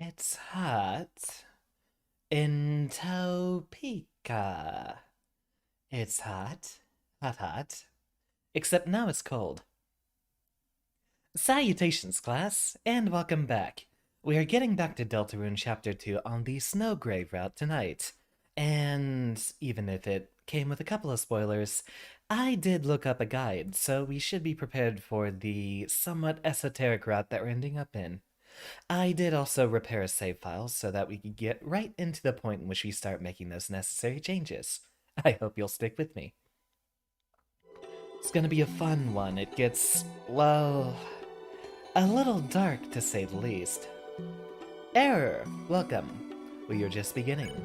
It's hot in Topeka. It's hot, hot, hot. Except now it's cold. Salutations, class, and welcome back. We are getting back to Deltarune Chapter 2 on the Snowgrave route tonight. And even if it came with a couple of spoilers, I did look up a guide, so we should be prepared for the somewhat esoteric route that we're ending up in. I did also repair a save file so that we could get right into the point in which we start making those necessary changes. I hope you'll stick with me. It's gonna be a fun one. It gets, well, a little dark to say the least. Error! Welcome. We are just beginning.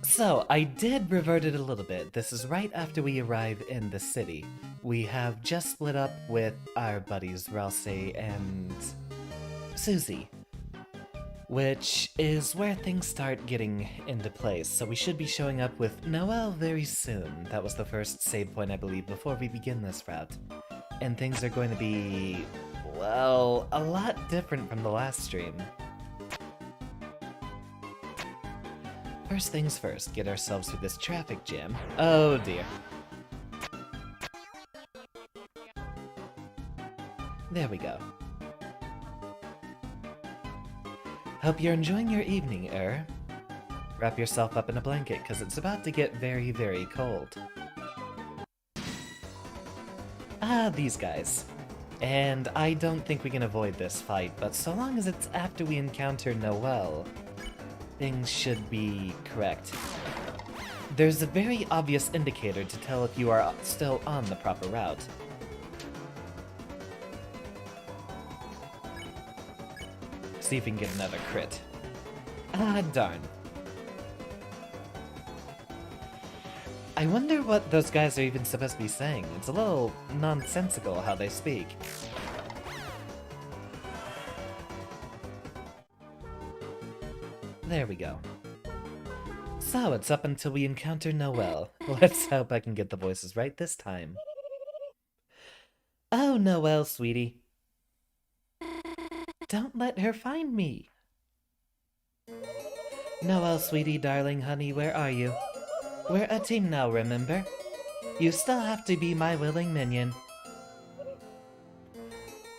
So, I did revert it a little bit. This is right after we arrive in the city. We have just split up with our buddies Ralsei and Susie, which is where things start getting into place. So we should be showing up with Noelle very soon. That was the first save point, I believe, before we begin this route. And things are going to be, well, a lot different from the last stream. First things first, get ourselves through this traffic jam. Oh dear. There we go. Hope you're enjoying your evening, Wrap yourself up in a blanket, because it's about to get very, very cold. Ah, these guys. And I don't think we can avoid this fight, but so long as it's after we encounter Noelle, things should be correct. There's a very obvious indicator to tell if you are still on the proper route. See if we can get another crit. Ah, darn. I wonder what those guys are even supposed to be saying. It's a little nonsensical how they speak. There we go. So, it's up until we encounter Noelle. Let's hope I can get the voices right this time. Oh, Noelle, sweetie. Don't let her find me. Noelle, sweetie, darling, honey, where are you? We're a team now, remember? You still have to be my willing minion.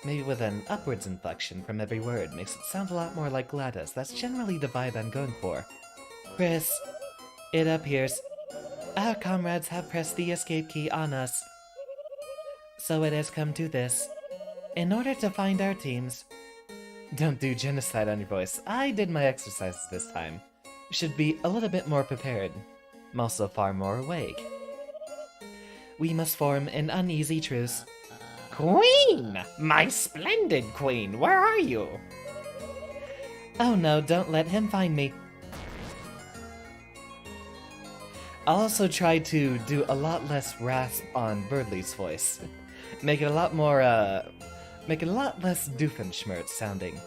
Maybe with an upwards inflection from every word makes it sound a lot more like Gladys. That's generally the vibe I'm going for. Chris, it appears our comrades have pressed the escape key on us. So it has come to this. In order to find our teams... Don't do genocide on your voice. I did my exercises this time. Should be a little bit more prepared. I'm also far more awake. We must form an uneasy truce. Queen! My splendid queen, where are you? Oh no, don't let him find me. I'll also try to do a lot less rasp on Birdley's voice. Make it a lot more, make it a lot less Doofenshmirtz sounding.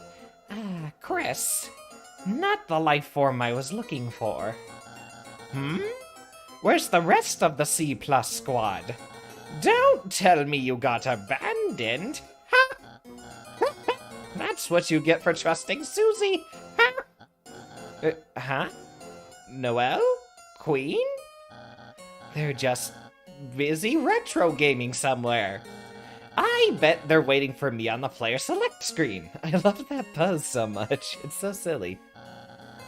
Ah, Chris. Not the life form I was looking for. Where's the rest of the C+ squad? Don't tell me you got abandoned! Ha! That's what you get for trusting Susie! Ha! Huh? Noelle? Queen? They're just busy retro gaming somewhere. I bet they're waiting for me on the player select screen. I love that pose so much. It's so silly.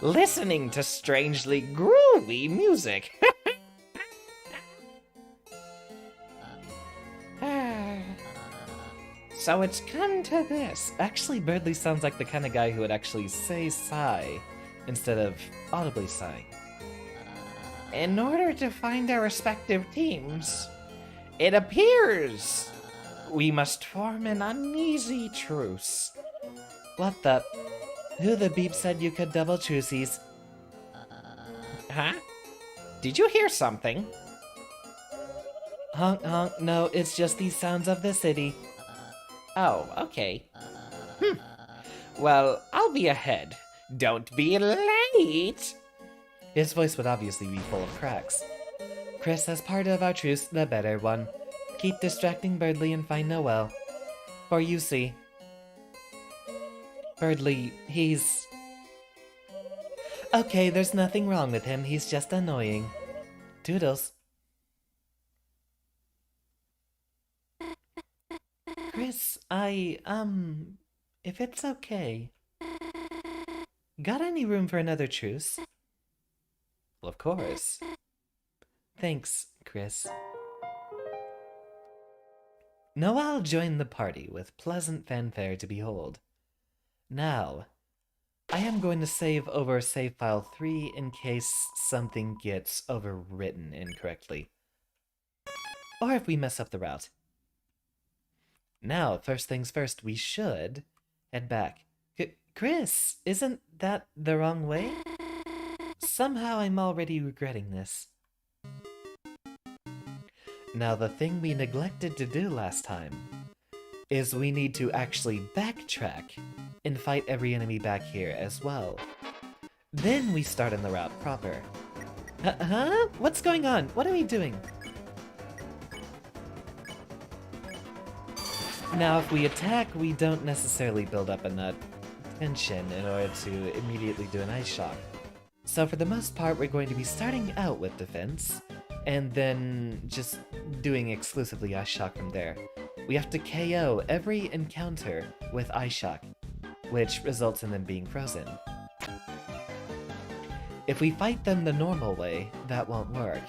Listening to strangely groovy music. So it's come to this. Actually, Birdley sounds like the kind of guy who would actually say sigh instead of audibly sighing. In order to find our respective teams, it appears we must form an uneasy truce. What the? Who the beep said you could double truces? Huh? Did you hear something? Honk honk, no, it's just these sounds of the city. Oh, okay. Well, I'll be ahead. Don't be late! His voice would obviously be full of cracks. Chris, as part of our truce, the better one. Keep distracting Birdley and find Noelle. For you see, Thirdly, he's... Okay, there's nothing wrong with him, he's just annoying. Toodles. Chris, if it's okay. Got any room for another truce? Well, of course. Thanks, Chris. Noel joined the party with pleasant fanfare to behold. Now, I am going to save over save file 3 in case something gets overwritten incorrectly. Or if we mess up the route. Now, first things first, we should head back. Chris, isn't that the wrong way? Somehow I'm already regretting this. Now, the thing we neglected to do last time is we need to actually backtrack and fight every enemy back here as well. Then we start on the route proper. Huh? What's going on? What are we doing? Now, if we attack, we don't necessarily build up enough tension in order to immediately do an ice shock. So for the most part, we're going to be starting out with defense, and then just doing exclusively ice shock from there. We have to KO every encounter with ice shock, which results in them being frozen. If we fight them the normal way, that won't work.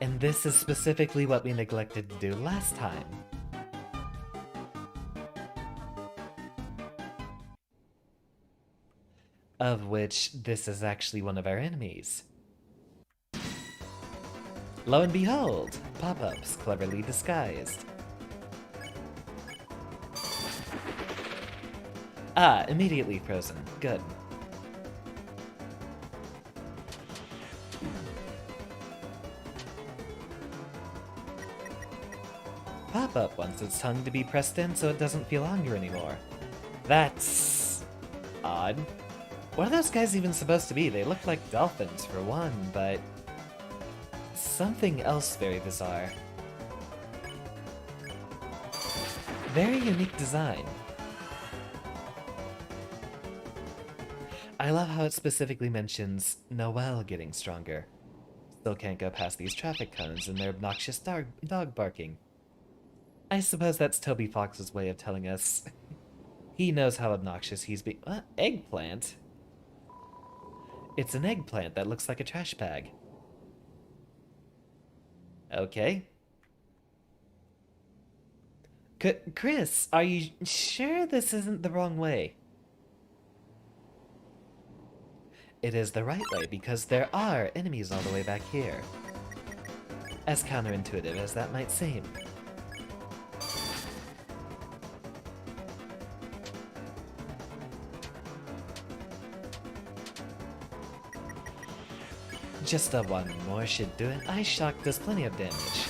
And this is specifically what we neglected to do last time. Of which this is actually one of our enemies. Lo and behold, pop-ups cleverly disguised. Ah, immediately frozen. Good. Pop-up wants its tongue to be pressed in so it doesn't feel hunger anymore. That's... odd. What are those guys even supposed to be? They look like dolphins for one, but... something else very bizarre. Very unique design. I love how it specifically mentions Noel getting stronger. Still can't go past these traffic cones and their obnoxious dog barking. I suppose that's Toby Fox's way of telling us he knows how obnoxious he's being. Eggplant? It's an eggplant that looks like a trash bag. Okay. Chris, are you sure this isn't the wrong way? It is the right way because there are enemies all the way back here. As counterintuitive as that might seem. Just a one more should do it. Ice shock does plenty of damage.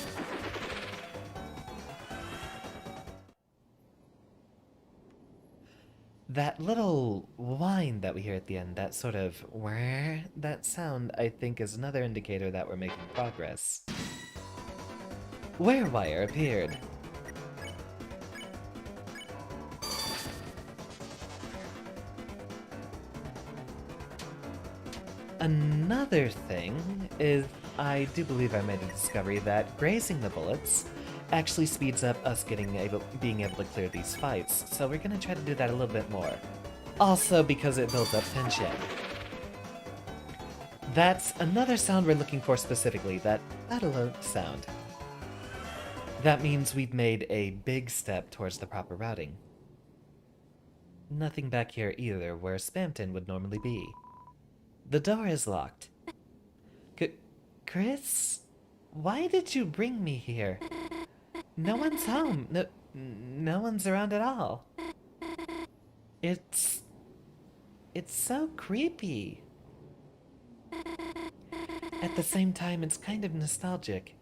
That little whine that we hear at the end, that sort of whir, that sound, I think is another indicator that we're making progress. Wire appeared. Another thing is, I do believe I made a discovery that grazing the bullets actually speeds up us being able to clear these fights, so we're gonna try to do that a little bit more. Also because it builds up tension. That's another sound we're looking for specifically, that battle sound. That means we've made a big step towards the proper routing. Nothing back here either, where Spamton would normally be. The door is locked. Chris? Why did you bring me here? No one's home. No one's around at all. It's so creepy. At the same time, it's kind of nostalgic.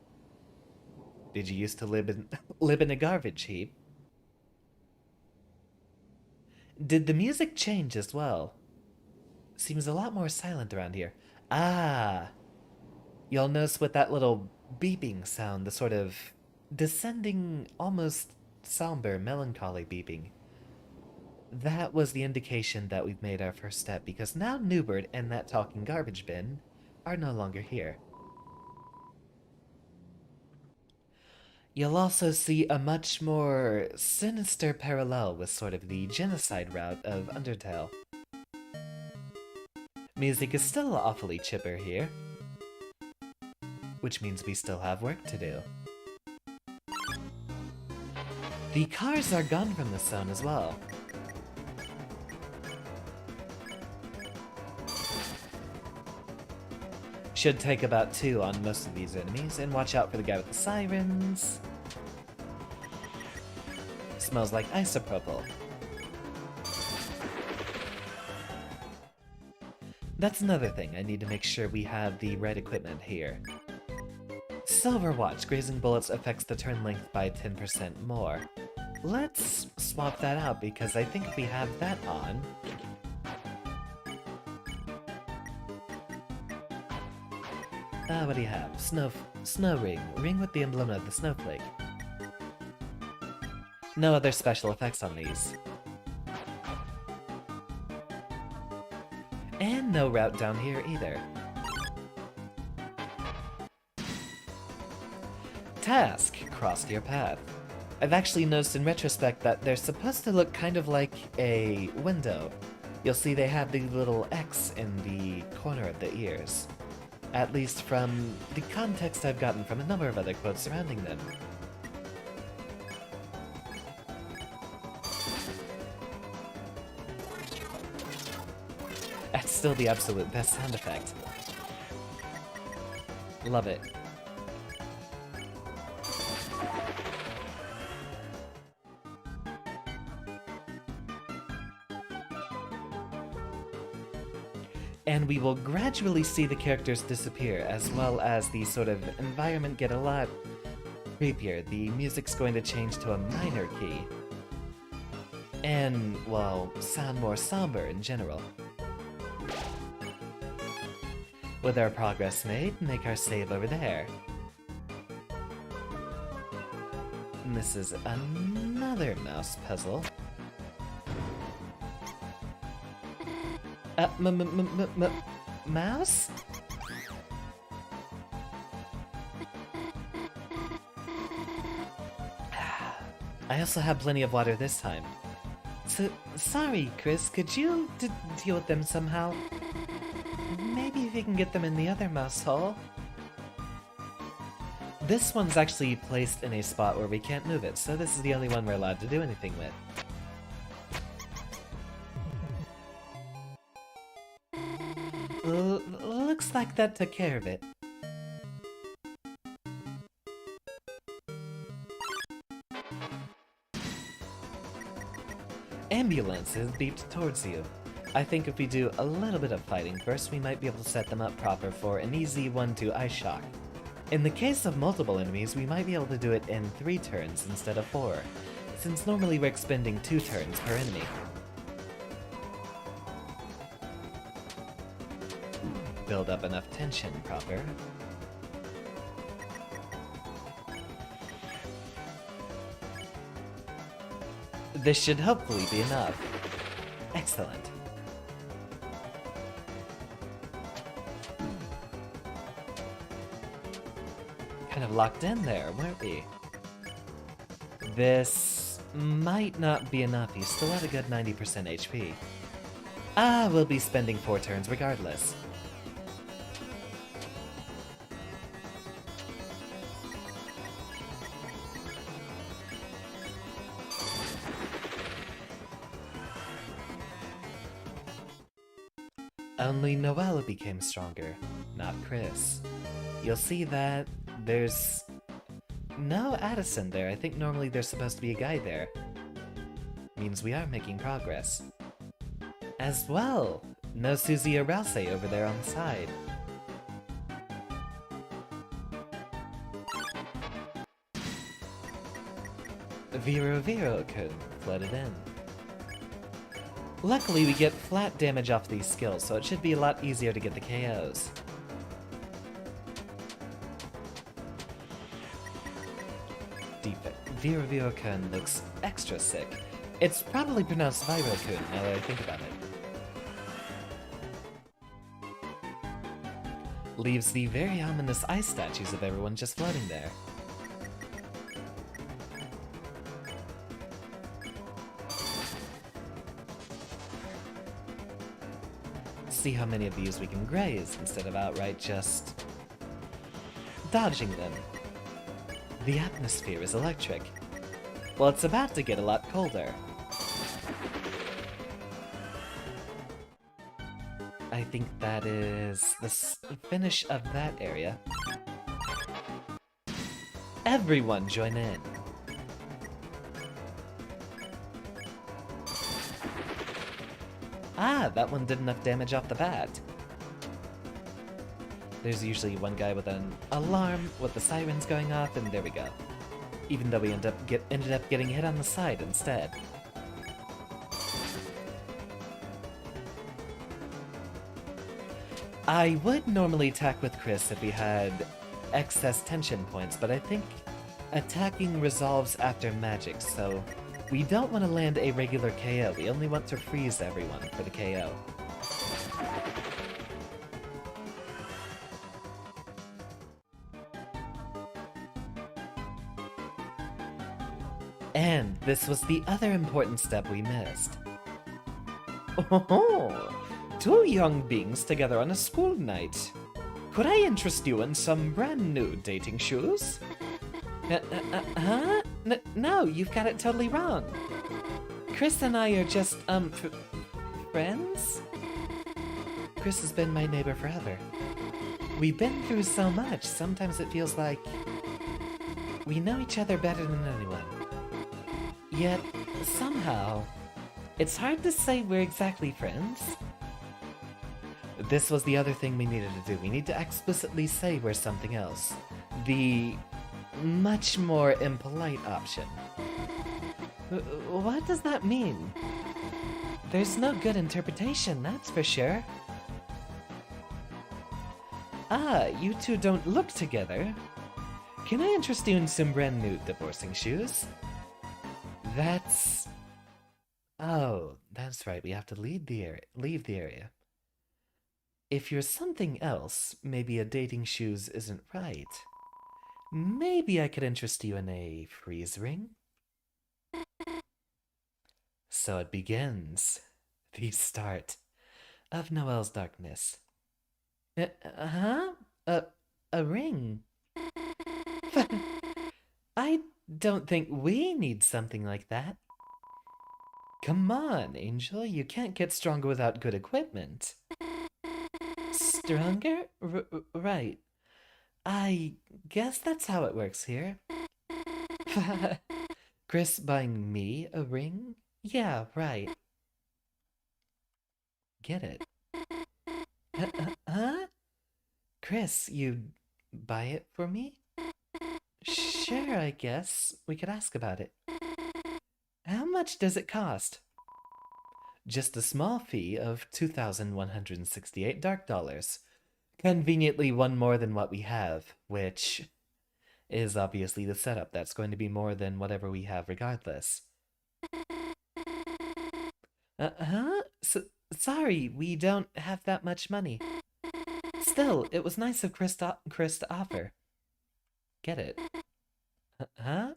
Did you used to live in a garbage heap? Did the music change as well? Seems a lot more silent around here. Ah! You'll notice with that little beeping sound, the sort of descending, almost somber, melancholy beeping. That was the indication that we've made our first step, because now Newbert and that talking garbage bin are no longer here. You'll also see a much more sinister parallel with sort of the genocide route of Undertale. Music is still awfully chipper here, which means we still have work to do. The cars are gone from the zone as well. Should take about 2 on most of these enemies, and watch out for the guy with the sirens. Smells like isopropyl. That's another thing, I need to make sure we have the right equipment here. Silver Watch, grazing bullets affects the turn length by 10% more. Let's swap that out, because I think if we have that on... what do you have? Snow ring. Ring with the emblem of the snowflake. No other special effects on these. And no route down here either. Task crossed your path. I've actually noticed in retrospect that they're supposed to look kind of like a window. You'll see they have the little X in the corner of the ears. At least from the context I've gotten from a number of other quotes surrounding them. That's still the absolute best sound effect. Love it. And we will gradually see the characters disappear, as well as the sort of environment get a lot creepier. The music's going to change to a minor key. And, well, sound more somber in general. With our progress made, make our save over there. And this is another mouse puzzle. Mouse? I also have plenty of water this time. So, sorry, Chris, could you deal with them somehow? Maybe if you can get them in the other mouse hole. This one's actually placed in a spot where we can't move it, so this is the only one we're allowed to do anything with. Looks like that took care of it. Ambulances beeped towards you. I think if we do a little bit of fighting first, we might be able to set them up proper for an easy 1-2 ice shock. In the case of multiple enemies, we might be able to do it in 3 turns instead of 4, since normally we're expending 2 turns per enemy. Build up enough tension proper. This should hopefully be enough. Excellent. Kind of locked in there, weren't we? This might not be enough. He's still at a good 90% HP. We'll be spending 4 turns regardless. Only Noelle became stronger, not Chris. You'll see that there's no Addison there. I think normally there's supposed to be a guy there. Means we are making progress. As well, no Susie or Rouse over there on the side. Vero could flooded in. Luckily, we get flat damage off these skills, so it should be a lot easier to get the KOs. Viravira-kun looks extra sick. It's probably pronounced Viro-kun now that I think about it. Leaves the very ominous ice statues of everyone just floating there. See how many of these we can graze instead of outright just dodging them. The atmosphere is electric. Well, it's about to get a lot colder. I think that is the finish of that area. Everyone join in. Ah, that one did enough damage off the bat. There's usually one guy with an alarm with the sirens going off, and there we go. Even though we ended up getting hit on the side instead. I would normally attack with Chris if we had excess tension points, but I think attacking resolves after magic, so we don't want to land a regular KO. We only want to freeze everyone for the KO. And this was the other important step we missed. Oh, two young beings together on a school night. Could I interest you in some brand new dating shoes? Huh? No, you've got it totally wrong. Chris and I are just, friends? Chris has been my neighbor forever. We've been through so much, sometimes it feels like we know each other better than anyone. Yet, somehow, it's hard to say we're exactly friends. This was the other thing we needed to do. We need to explicitly say we're something else. The much more impolite option. What does that mean? There's no good interpretation, that's for sure. Ah, you two don't look together. Can I interest you in some brand new divorcing shoes? That's... Oh, that's right, we have to leave the area. If you're something else, maybe a dating shoes isn't right. Maybe I could interest you in a freeze ring? So it begins. The start of Noel's darkness. Huh? A ring? I don't think we need something like that. Come on, Angel, you can't get stronger without good equipment. Stronger? Right. I guess that's how it works here. Chris buying me a ring? Yeah, right. Get it? Huh? Chris, you'd buy it for me? Sure, I guess. We could ask about it. How much does it cost? Just a small fee of 2,168 dark dollars. Conveniently one more than what we have, which is obviously the setup. That's going to be more than whatever we have regardless. Huh? Sorry, we don't have that much money. Still, it was nice of Chris to offer. Get it? Huh?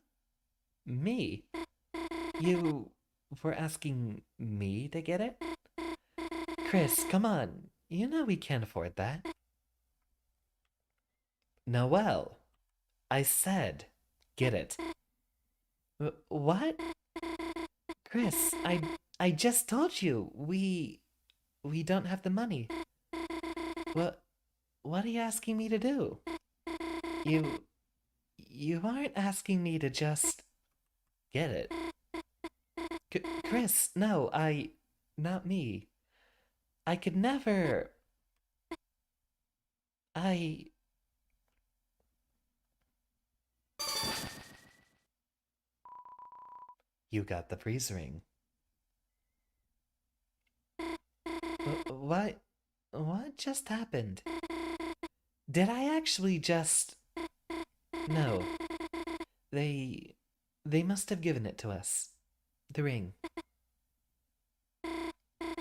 Me? You were asking me to get it? Chris, come on. You know we can't afford that. Noelle, I said, get it. What? Chris, I just told you, we don't have the money. What are you asking me to do? You aren't asking me to just get it. Chris, no, not me. I could never... You got the freeze ring. What just happened? Did I actually just... No. They They must have given it to us. The ring.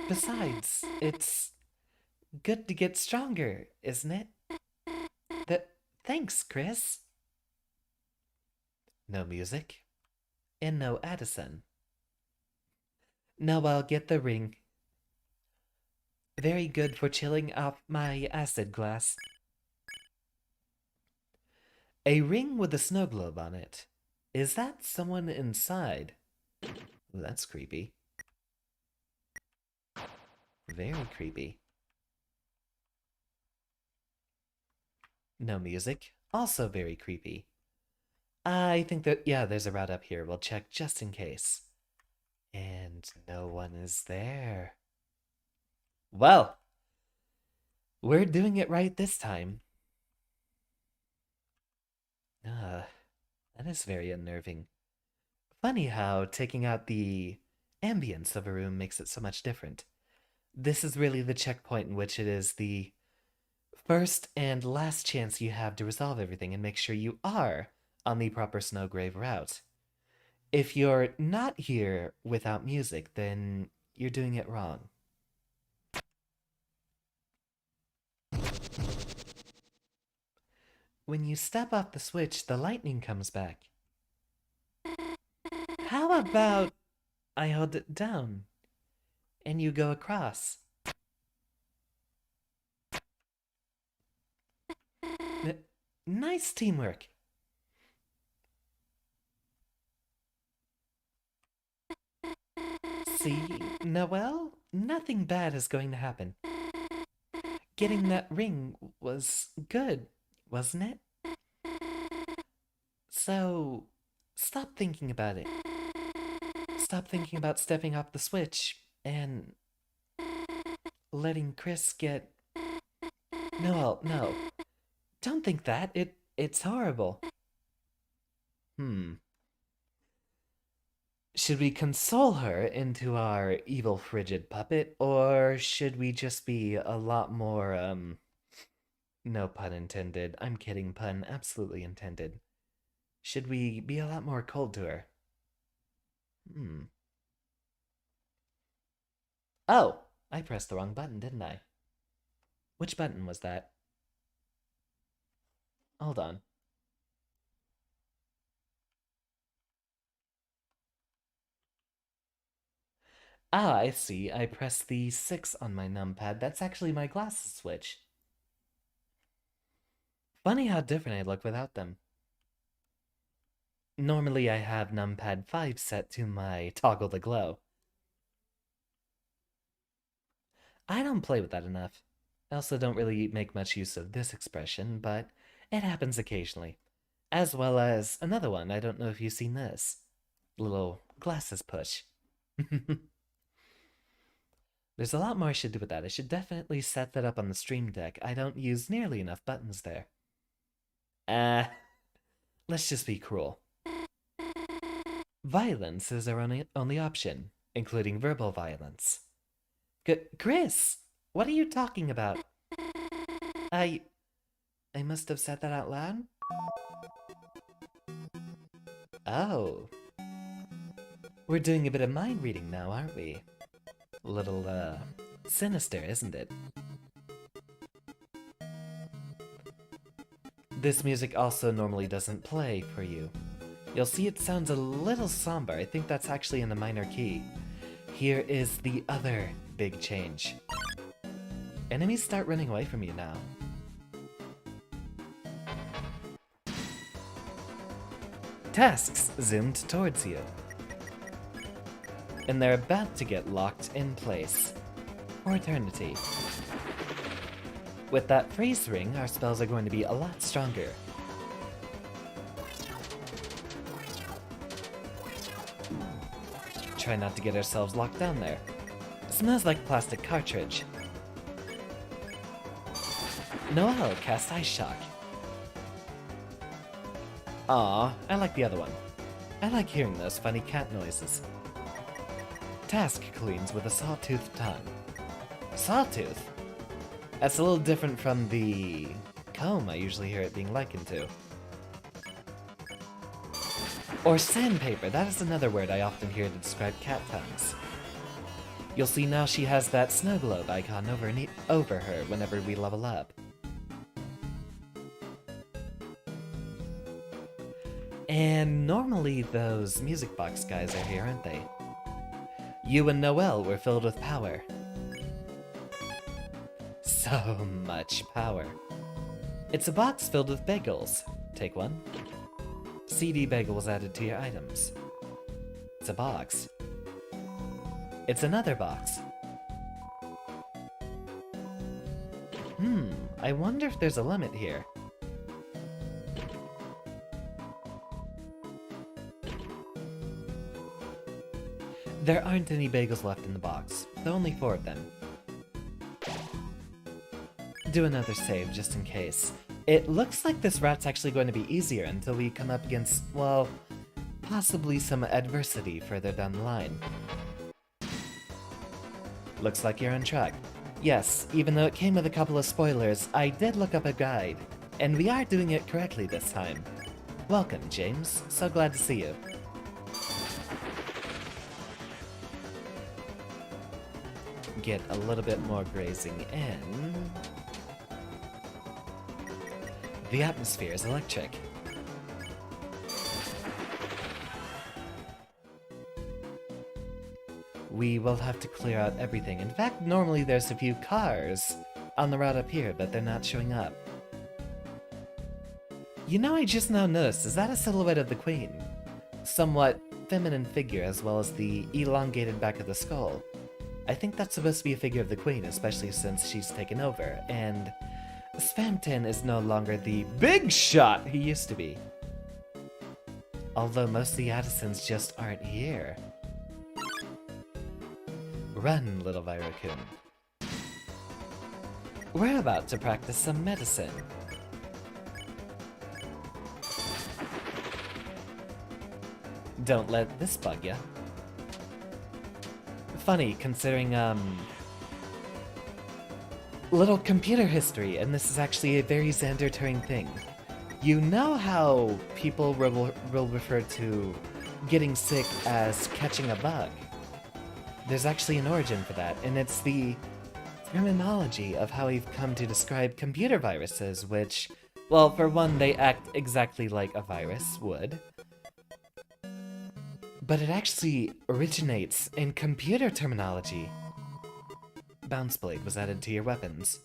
Besides, it's good to get stronger, isn't it? That thanks, Chris. No music. And no Addison. Now I'll get the ring. Very good for chilling off my acid glass. A ring with a snow globe on it. Is that someone inside? Ooh, that's creepy. Very creepy. No music. Also very creepy. I think that, yeah, there's a route up here. We'll check just in case. And no one is there. Well, we're doing it right this time. That is very unnerving. Funny how taking out the ambience of a room makes it so much different. This is really the checkpoint in which it is the first and last chance you have to resolve everything and make sure you are on the proper Snowgrave route. If you're not here without music, then you're doing it wrong. When you step off the switch, the lightning comes back. How about I hold it down and you go across? Nice teamwork. See, Noelle? Nothing bad is going to happen. Getting that ring was good, wasn't it? So, stop thinking about it. Stop thinking about stepping off the switch and letting Chris get... Noelle, no. Don't think that. It's horrible. Should we console her into our evil frigid puppet, or should we just be a lot more, no pun intended. I'm kidding, pun absolutely intended. Should we be a lot more cold to her? Oh, I pressed the wrong button, didn't I? Which button was that? Hold on. Ah, I see. I pressed the 6 on my numpad. That's actually my glasses switch. Funny how different I look without them. Normally I have numpad 5 set to my toggle to glow. I don't play with that enough. I also don't really make much use of this expression, but it happens occasionally. As well as another one, I don't know if you've seen this. Little glasses push. There's a lot more I should do with that. I should definitely set that up on the stream deck. I don't use nearly enough buttons there. Let's just be cruel. Violence is our only option, including verbal violence. Chris, what are you talking about? I must have said that out loud? Oh. We're doing a bit of mind reading now, aren't we? A little, sinister, isn't it? This music also normally doesn't play for you. You'll see it sounds a little somber. I think that's actually in a minor key. Here is the other big change. Enemies start running away from you now. Tasks zoomed towards you. And they're about to get locked in place. For eternity. With that freeze ring, our spells are going to be a lot stronger. Try not to get ourselves locked down there. Smells like plastic cartridge. Noelle cast Ice Shock. Aw, I like the other one. I like hearing those funny cat noises. Task cleans with a sawtooth tongue. Sawtooth? That's a little different from the comb I usually hear it being likened to. Or sandpaper, that is another word I often hear to describe cat tongues. You'll see now she has that snow globe icon over her whenever we level up. And normally those music box guys are here, aren't they? You and Noelle were filled with power. So much power. It's a box filled with bagels. Take one. CD bagels added to your items. It's a box. It's another box. I wonder if there's a limit here. There aren't any bagels left in the box, though only 4 of them. Do another save just in case. It looks like this route's actually going to be easier until we come up against, well, possibly some adversity further down the line. Looks like you're on track. Yes, even though it came with a couple of spoilers, I did look up a guide, and we are doing it correctly this time. Welcome, James. So glad to see you. Get a little bit more grazing in. The atmosphere is electric. We will have to clear out everything. In fact, normally there's a few cars on the route up here, but they're not showing up. You know, I just now noticed, is that a silhouette of the Queen? Somewhat feminine figure, as well as the elongated back of the skull. I think that's supposed to be a figure of the Queen, especially since she's taken over, and Spamton is no longer the big shot he used to be. Although most of the Addisons just aren't here. Run, little Virokun. We're about to practice some medicine. Don't let this bug ya. Funny, considering, little computer history, and this is actually a very Xander Turing thing. You know how people will refer to getting sick as catching a bug? There's actually an origin for that, and it's the terminology of how we've come to describe computer viruses, which, well, for one, they act exactly like a virus would. But it actually originates in computer terminology. Bounce Blade was added to your weapons.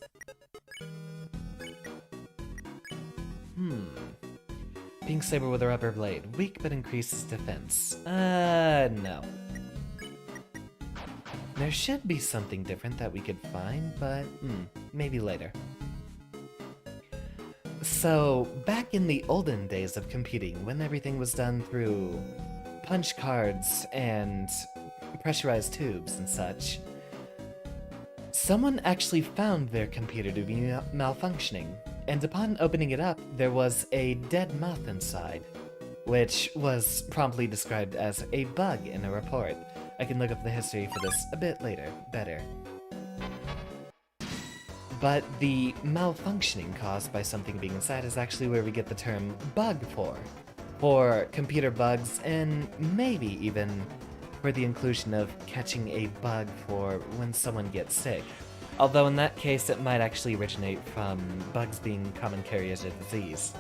Pink Saber with a rubber blade. Weak but increases defense. No. There should be something different that we could find, but maybe later. So, back in the olden days of computing, when everything was done through punch cards and pressurized tubes and such, someone actually found their computer to be malfunctioning, and upon opening it up, there was a dead moth inside, which was promptly described as a bug in a report. I can look up the history for this a bit later, better. But the malfunctioning caused by something being inside is actually where we get the term bug for computer bugs, and maybe even for the inclusion of catching a bug for when someone gets sick. Although in that case it might actually originate from bugs being common carriers of disease.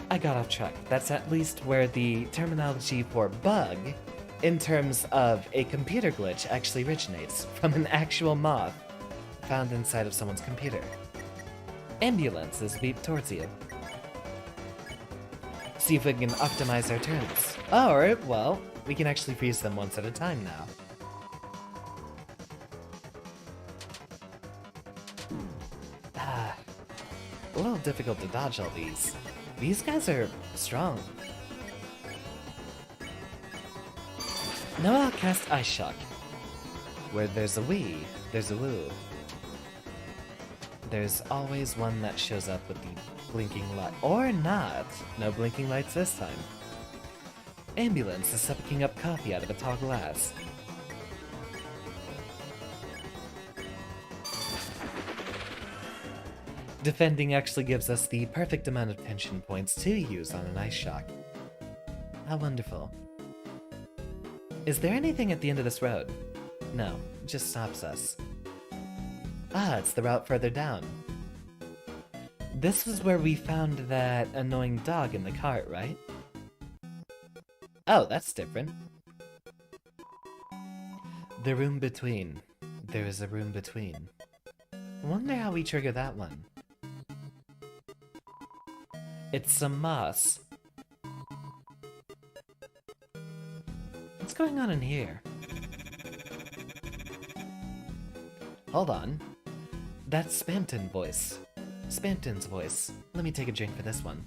I got off track. That's at least where the terminology for bug, in terms of a computer glitch, actually originates, from an actual moth found inside of someone's computer. Ambulances beep towards you. See if we can optimize our turns. Or, well, we can actually freeze them once at a time now. A little difficult to dodge all these. These guys are strong. Now I'll cast Ice Shock. Where there's a wee, there's a woo. There's always one that shows up with the blinking light. Or not. No blinking lights this time. Ambulance is sucking up coffee out of a tall glass. Defending actually gives us the perfect amount of tension points to use on an Ice Shock. How wonderful. Is there anything at the end of this road? No, it just stops us. Ah, it's the route further down. This was where we found that annoying dog in the cart, right? Oh, that's different. The room between. There is a room between. Wonder how we trigger that one. It's some moss. What's going on in here? Hold on. That's Spamton voice. Spamton's voice. Let me take a drink for this one.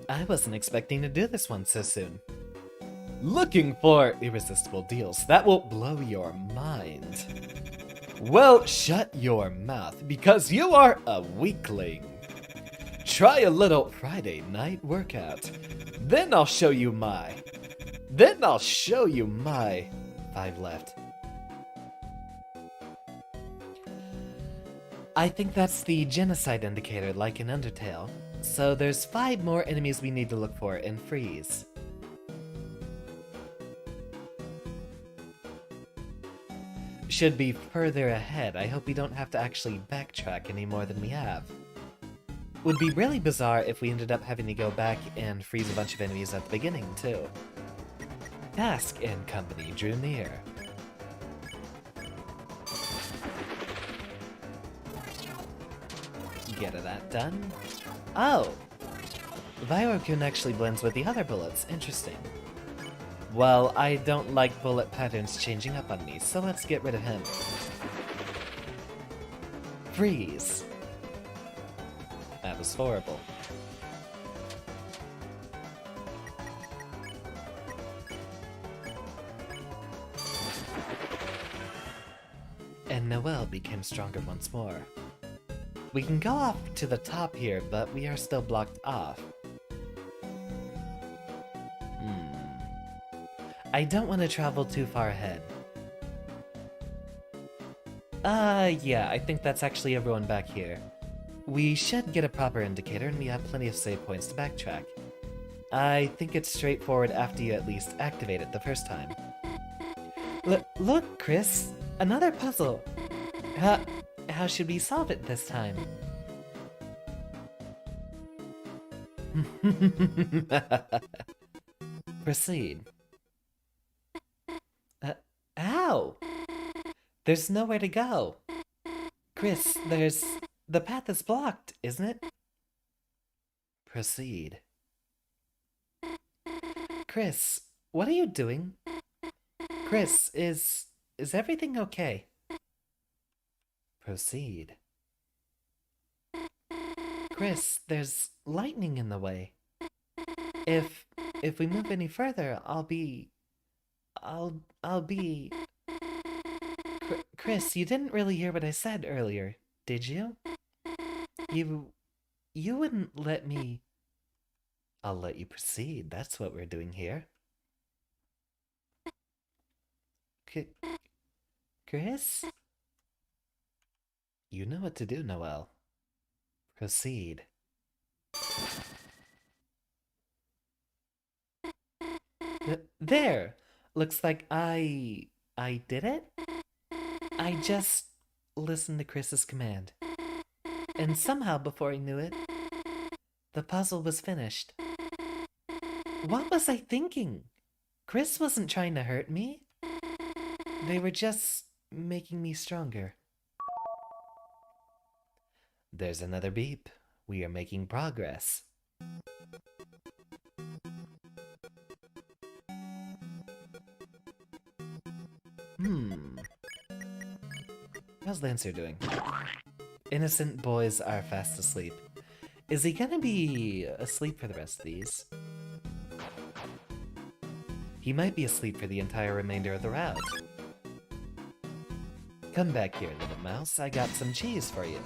I wasn't expecting to do this one so soon. Looking for irresistible deals that will blow your mind. Well, shut your mouth, because you are a weakling. Try a little Friday night workout. Then I'll show you my... 5 left. I think that's the genocide indicator, like in Undertale. So there's 5 more enemies we need to look for and freeze. Should be further ahead. I hope we don't have to actually backtrack any more than we have. Would be really bizarre if we ended up having to go back and freeze a bunch of enemies at the beginning, too. Task and company drew near. Get that done. Oh! Vyrokun actually blends with the other bullets. Interesting. Well, I don't like bullet patterns changing up on me, so let's get rid of him. Freeze. That was horrible. And Noelle became stronger once more. We can go off to the top here, but we are still blocked off. I don't want to travel too far ahead. Yeah, I think that's actually everyone back here. We should get a proper indicator, and we have plenty of save points to backtrack. I think it's straightforward after you at least activate it the first time. Look, Chris! Another puzzle! How should we solve it this time? Proceed. Ow! There's nowhere to go. Chris, the path is blocked, isn't it? Proceed. Chris, what are you doing? Chris, is everything okay? Proceed. Chris, there's lightning in the way. If we move any further, I'll be... Chris, you didn't really hear what I said earlier, did you? You wouldn't let me... I'll let you proceed, that's what we're doing here. Chris? You know what to do, Noelle. Proceed. There! Looks like I did it? I just listened to Chris's command. And somehow, before I knew it, the puzzle was finished. What was I thinking? Chris wasn't trying to hurt me. They were just making me stronger. There's another beep. We are making progress. How's Lancer doing? Innocent boys are fast asleep. Is he gonna be asleep for the rest of these? He might be asleep for the entire remainder of the route. Come back here, little mouse. I got some cheese for you.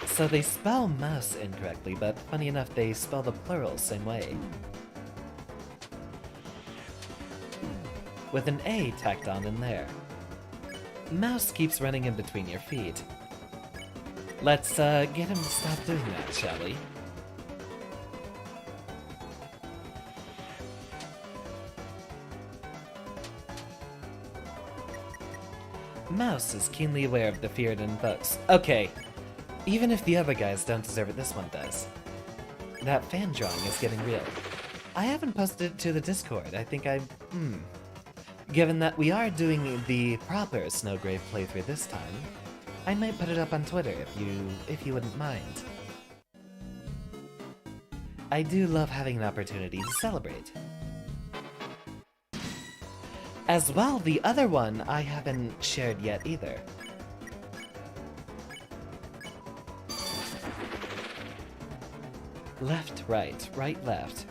So they spell mouse incorrectly, but funny enough, they spell the plural same way. with an A tacked on in there. Mouse keeps running in between your feet. Let's get him to stop doing that, shall we? Mouse is keenly aware of the fear it invokes. Okay, even if the other guys don't deserve it, this one does. That fan drawing is getting real. I haven't posted it to the Discord. I think given that we are doing the proper Snowgrave playthrough this time, I might put it up on Twitter if you wouldn't mind. I do love having an opportunity to celebrate. As well, the other one I haven't shared yet either. Left, right, right, left.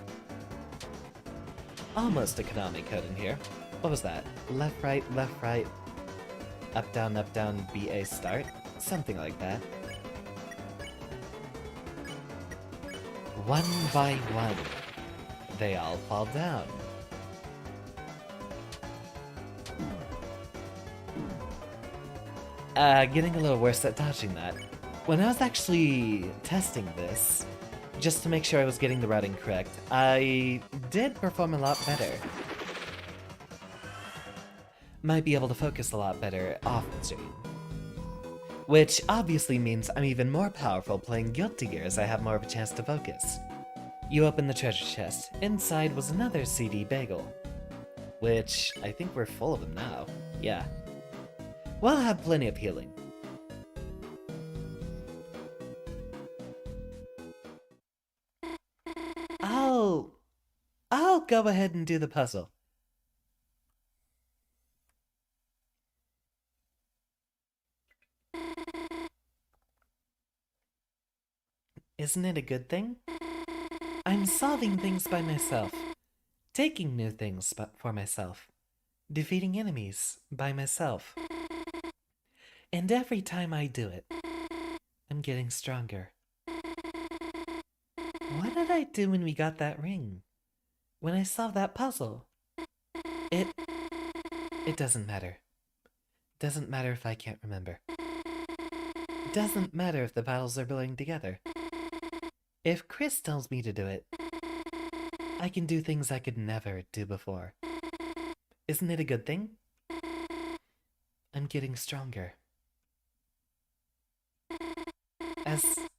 Almost a Konami code in here. What was that? Left, right, up, down, BA start? Something like that. One by one, they all fall down. Getting a little worse at dodging that. When I was actually testing this, just to make sure I was getting the routing correct, I did perform a lot better. Might be able to focus a lot better off the stream. Which obviously means I'm even more powerful playing Guilty Gear as I have more of a chance to focus. You open the treasure chest. Inside was another CD bagel. Which, I think we're full of them now. Yeah. We'll have plenty of healing. I'll go ahead and do the puzzle. Isn't it a good thing? I'm solving things by myself, taking new things for myself, defeating enemies by myself. And every time I do it, I'm getting stronger. What did I do when we got that ring? When I solved that puzzle? It doesn't matter. Doesn't matter if I can't remember. Doesn't matter if the battles are blurring together. If Chris tells me to do it, I can do things I could never do before. Isn't it a good thing? I'm getting stronger.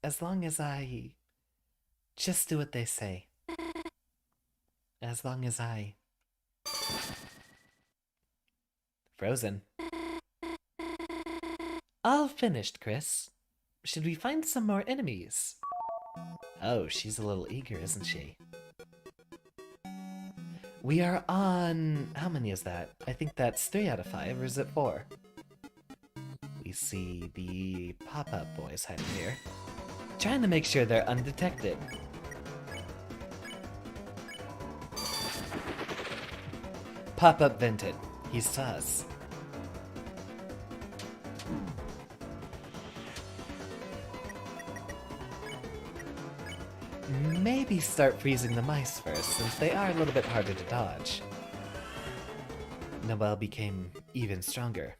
As long as I just do what they say. As long as I... Frozen. All finished, Chris. Should we find some more enemies? Oh, she's a little eager, isn't she? We are on... How many is that? I think that's 3 out of 5, or is it 4? We see the pop-up boys hiding here. Trying to make sure they're undetected. Pop-up vented. He saw us. Maybe start freezing the mice first, since they are a little bit harder to dodge. Noelle became even stronger.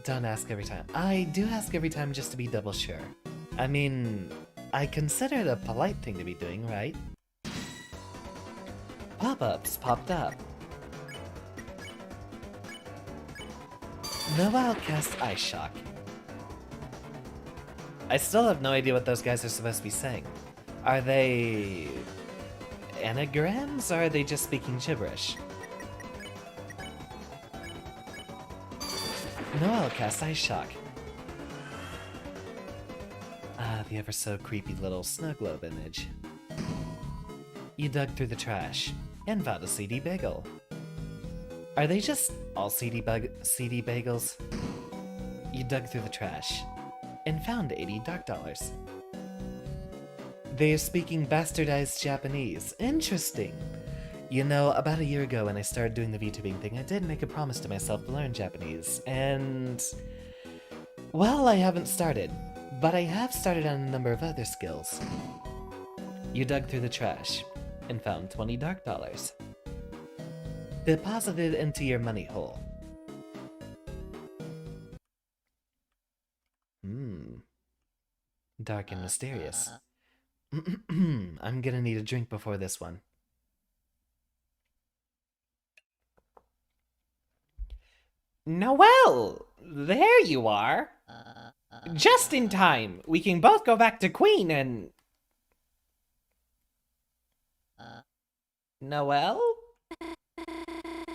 Don't ask every time. I do ask every time just to be double sure. I mean, I consider it a polite thing to be doing, right? Pop-ups popped up. Noelle cast Ice Shock. I still have no idea what those guys are supposed to be saying. Are they... anagrams, or are they just speaking gibberish? Noelle cast Ice Shock. Ah, the ever so creepy little snow globe image. You dug through the trash and found a CD bagel. Are they just all CD bagels? You dug through the trash and found 80 dark dollars. They are speaking bastardized Japanese. Interesting. You know, about a year ago when I started doing the VTubing thing, I did make a promise to myself to learn Japanese, and... well, I haven't started, but I have started on a number of other skills. You dug through the trash and found 20 dark dollars. Deposited into your money hole. Dark and mysterious. I'm gonna need a drink before this one. Noelle! There you are! Just in time! We can both go back to Queen and... Noelle?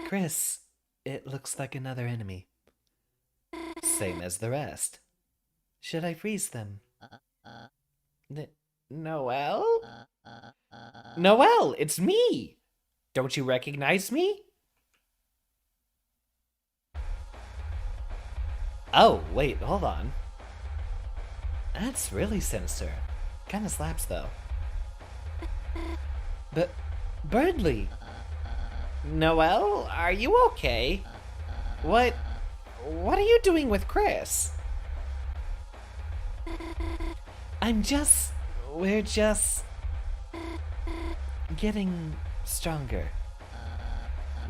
Chris, it looks like another enemy. Same as the rest. Should I freeze them? Noelle? Noelle, it's me! Don't you recognize me? Oh, wait, hold on. That's really sinister. Kinda slaps, though. But, Birdly! Noelle, are you okay? What are you doing with Chris? We're just... getting stronger.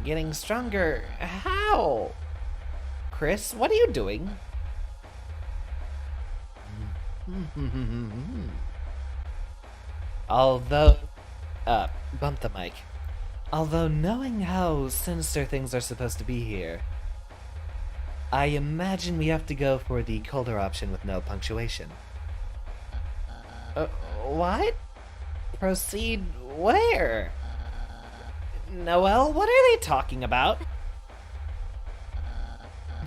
Getting stronger? How? Chris, what are you doing? Although... bump the mic. Although knowing how sinister things are supposed to be here, I imagine we have to go for the colder option with no punctuation. What? Proceed where? Noelle, what are they talking about?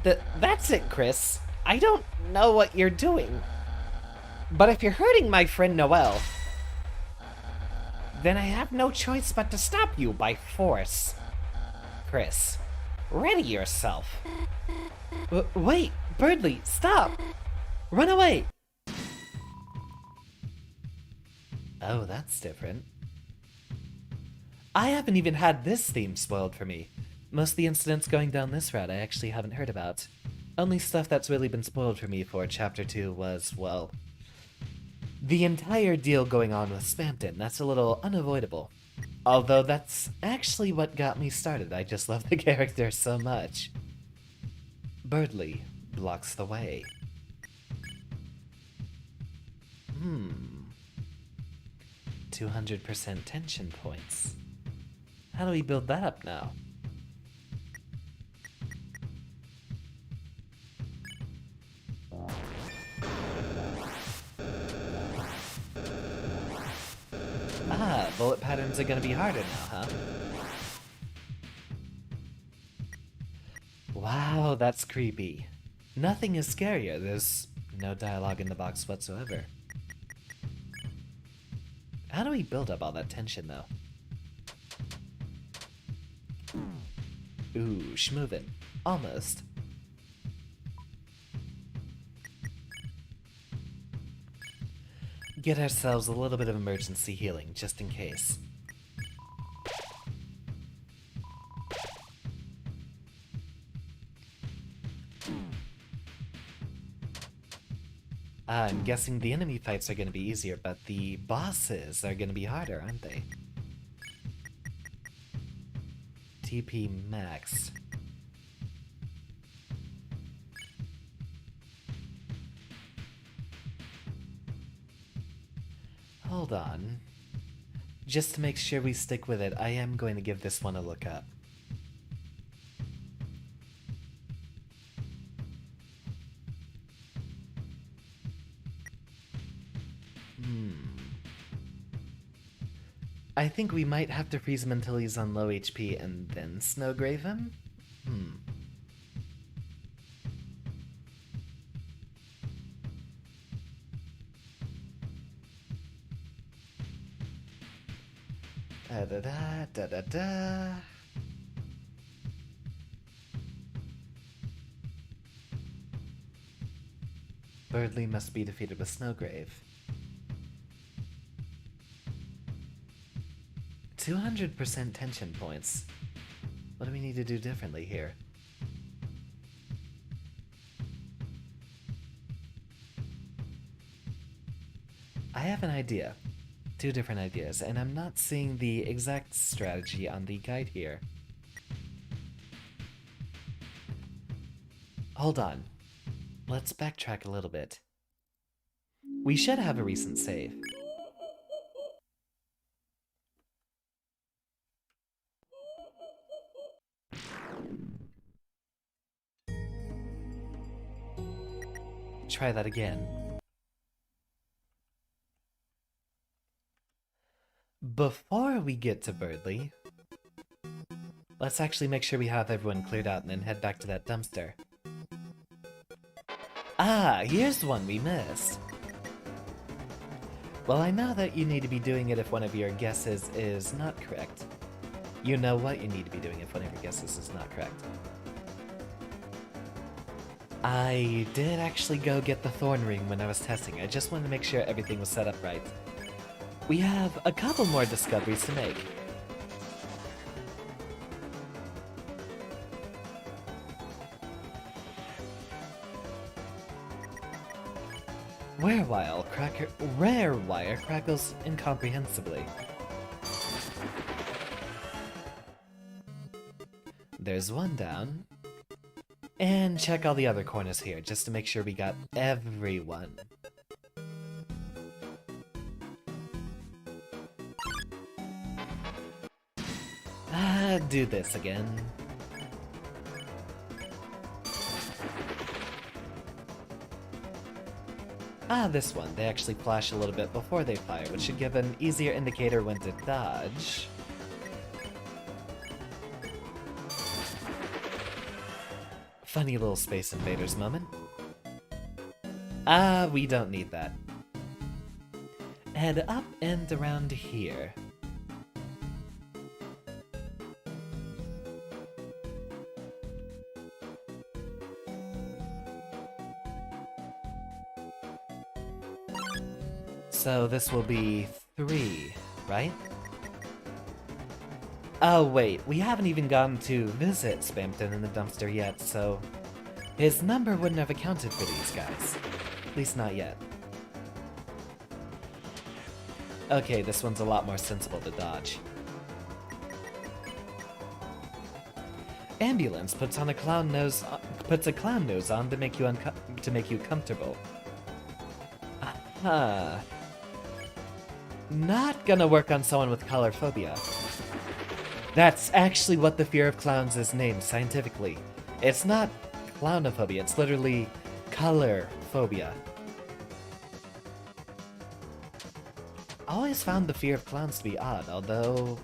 That's it, Chris. I don't know what you're doing. But if you're hurting my friend Noelle, then I have no choice but to stop you by force. Chris, ready yourself. Wait, Birdly, stop! Run away! Oh, that's different. I haven't even had this theme spoiled for me. Most of the incidents going down this route I actually haven't heard about. Only stuff that's really been spoiled for me for Chapter 2 was, well, the entire deal going on with Spampton. That's a little unavoidable. Although that's actually what got me started. I just love the character so much. Birdly blocks the way. 200% tension points. How do we build that up now? Ah, bullet patterns are gonna be harder now, huh? Wow, that's creepy. Nothing is scarier. There's no dialogue in the box whatsoever. How do we build up all that tension, though? Ooh, schmoovin'. Almost. Get ourselves a little bit of emergency healing, just in case. I'm guessing the enemy fights are going to be easier, but the bosses are going to be harder, aren't they? TP max. Hold on. Just to make sure we stick with it, I am going to give this one a look up. I think we might have to freeze him until he's on low HP and then Snowgrave him? Da-da-da. Birdly must be defeated with Snowgrave. 200% tension points. What do we need to do differently here? I have an idea. Two different ideas, and I'm not seeing the exact strategy on the guide here. Hold on. Let's backtrack a little bit. We should have a recent save. Try that again. Before we get to Birdley, let's actually make sure we have everyone cleared out and then head back to that dumpster. Ah, here's one we missed. Well, I know that you need to be doing it if one of your guesses is not correct. You know what you need to be doing if one of your guesses is not correct. I did actually go get the thorn ring when I was testing. I just wanted to make sure everything was set up right. We have a couple more discoveries to make. Rare wire crackles incomprehensibly. There's one down. And check all the other corners here, just to make sure we got everyone. Do this again. This one. They actually flash a little bit before they fire, which should give an easier indicator when to dodge. Funny little Space Invaders moment. We don't need that. Head up and around here. So this will be 3, right? Oh wait, we haven't even gotten to visit Spamton in the dumpster yet, so his number wouldn't have accounted for these guys. At least not yet. Okay, this one's a lot more sensible to dodge. Ambulance puts a clown nose on to make you comfortable. Aha. Not gonna work on someone with color phobia. That's actually what the fear of clowns is named scientifically. It's not clownophobia, it's literally color phobia. I always found the fear of clowns to be odd, although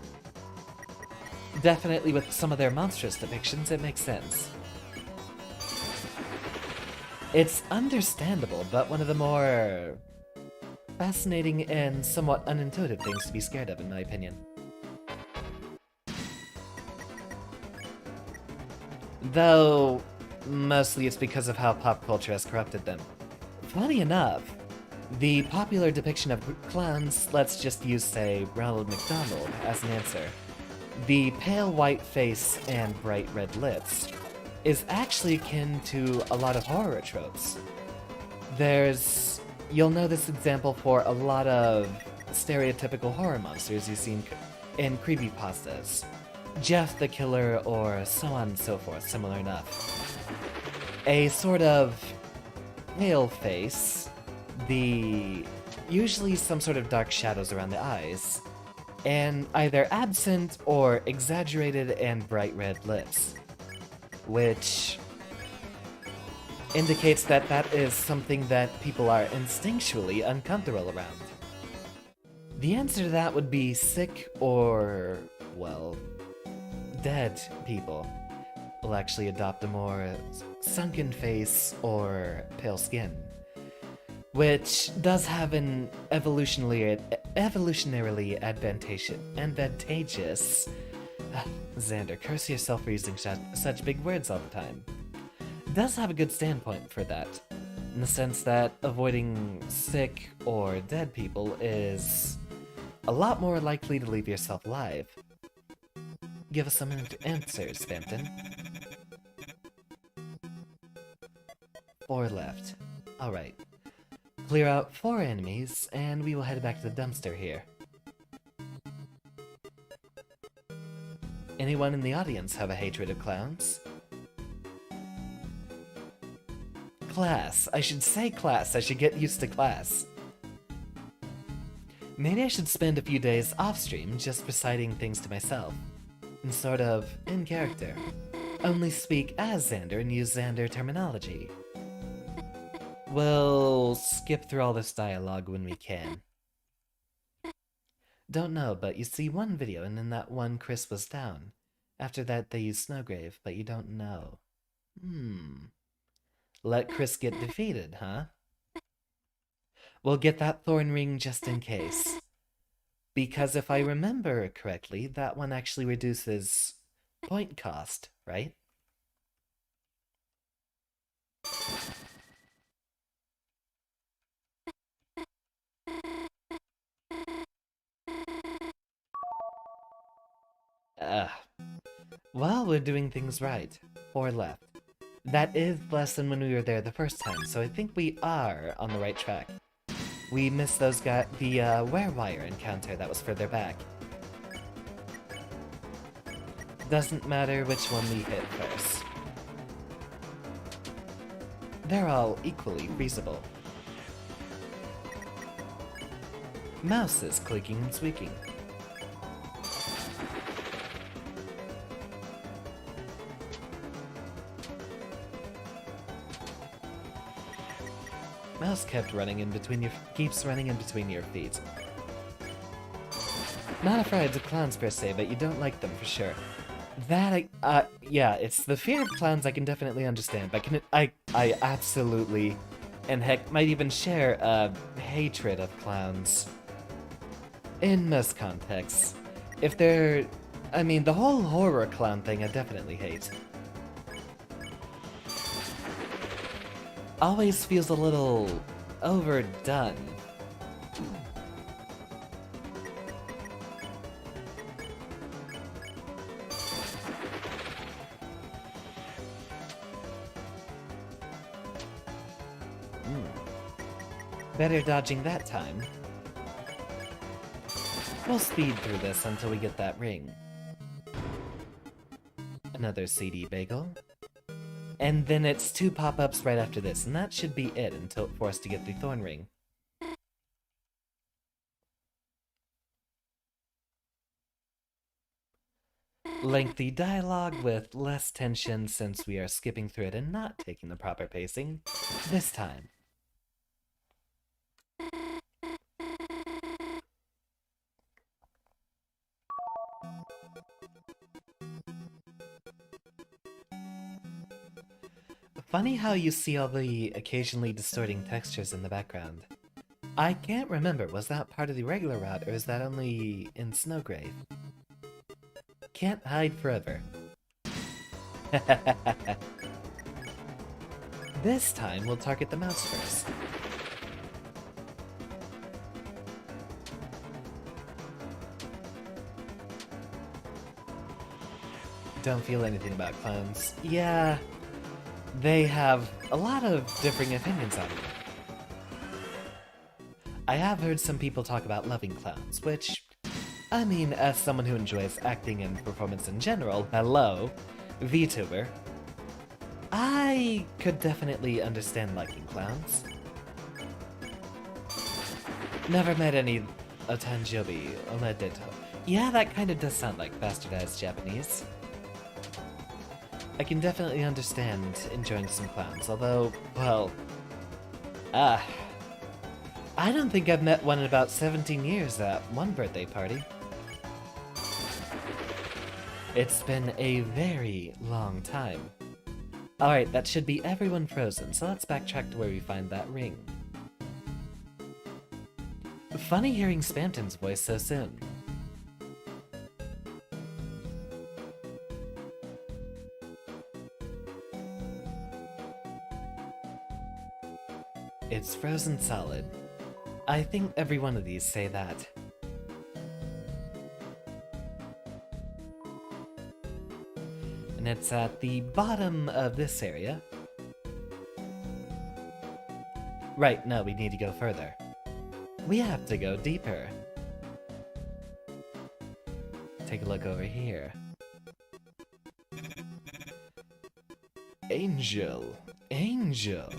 definitely with some of their monstrous depictions it makes sense. It's understandable, but one of the more fascinating and somewhat unintuitive things to be scared of, in my opinion. Though, mostly it's because of how pop culture has corrupted them. Funny enough, the popular depiction of clowns, let's just use, say, Ronald McDonald as an answer. The pale white face and bright red lips is actually akin to a lot of horror tropes. You'll know this example for a lot of stereotypical horror monsters you've seen in creepypastas. Jeff the Killer, or so on and so forth, similar enough. A sort of pale face, usually some sort of dark shadows around the eyes, and either absent or exaggerated and bright red lips, which indicates that that is something that people are instinctually uncomfortable around. The answer to that would be sick or, well, dead people will actually adopt a more sunken face or pale skin, which does have an evolutionarily advantageous Xander, curse yourself for using such big words all the time. Does have a good standpoint for that, in the sense that avoiding sick or dead people is a lot more likely to leave yourself alive. Give us some answers, Spampton. 4 left. Alright. Clear out 4 enemies, and we will head back to the dumpster here. Anyone in the audience have a hatred of clowns? Class. I should say class. I should get used to class. Maybe I should spend a few days off-stream just reciting things to myself. And sort of in character. Only speak as Xander and use Xander terminology. We'll skip through all this dialogue when we can. Don't know, but you see one video and in that one Chris was down. After that they used Snowgrave, but you don't know. Let Chris get defeated, huh? We'll get that thorn ring just in case. Because if I remember correctly, that one actually reduces point cost, right? Well, we're doing things right. 4 left. That is less than when we were there the first time, so I think we are on the right track. We missed the Werewire encounter that was further back. Doesn't matter which one we hit first. They're all equally feasible. Mouse is clicking and squeaking. Mouse keeps running in between your feet. Not afraid of clowns per se, but you don't like them for sure. Yeah, it's the fear of clowns I can definitely understand, but I absolutely, and heck, might even share a hatred of clowns. In most contexts. If they're... I mean, the whole horror clown thing I definitely hate. Always feels a little overdone. Better dodging that time. We'll speed through this until we get that ring. Another CD bagel. And then it's 2 pop-ups right after this, and that should be it for us to get the thorn ring. Lengthy dialogue with less tension since we are skipping through it and not taking the proper pacing this time. Funny how you see all the occasionally distorting textures in the background. I can't remember, was that part of the regular route, or is that only in Snowgrave? Can't hide forever. This time, we'll target the mouse first. Don't feel anything about clowns. Yeah, they have a lot of differing opinions on them. I have heard some people talk about loving clowns, which, I mean, as someone who enjoys acting and performance in general, hello, VTuber, I could definitely understand liking clowns. Never met any Otanjobi Omedeto. Yeah, that kind of does sound like bastardized Japanese. I can definitely understand enjoying some clowns, although, well, I don't think I've met one in about 17 years at one birthday party. It's been a very long time. Alright, that should be everyone frozen, so let's backtrack to where we find that ring. Funny hearing Spamton's voice so soon. It's frozen solid. I think every one of these say that. And it's at the bottom of this area. Right, no, we need to go further. We have to go deeper. Take a look over here. Angel. Angel.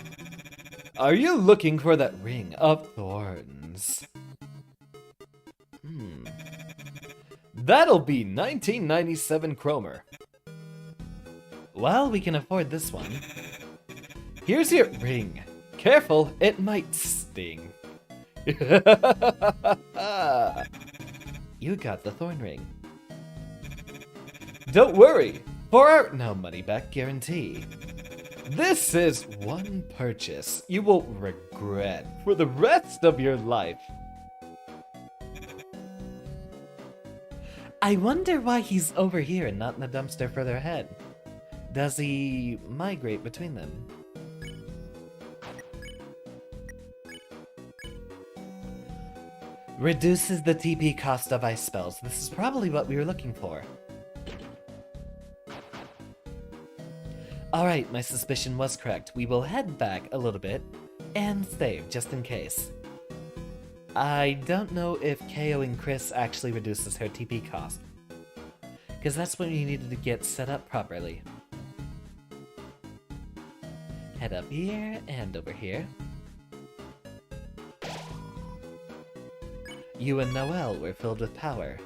Are you looking for that ring of thorns? That'll be 1997 Chromer. Well, we can afford this one. Here's your ring. Careful, it might sting. You got the thorn ring. Don't worry, for our no money back guarantee. This is one purchase you will regret for the rest of your life. I wonder why he's over here and not in the dumpster further ahead. Does he migrate between them? Reduces the TP cost of ice spells. This is probably what we were looking for. Alright, my suspicion was correct. We will head back a little bit and save, just in case. I don't know if KOing Chris actually reduces her TP cost, because that's when you needed to get set up properly. Head up here and over here. You and Noelle were filled with power.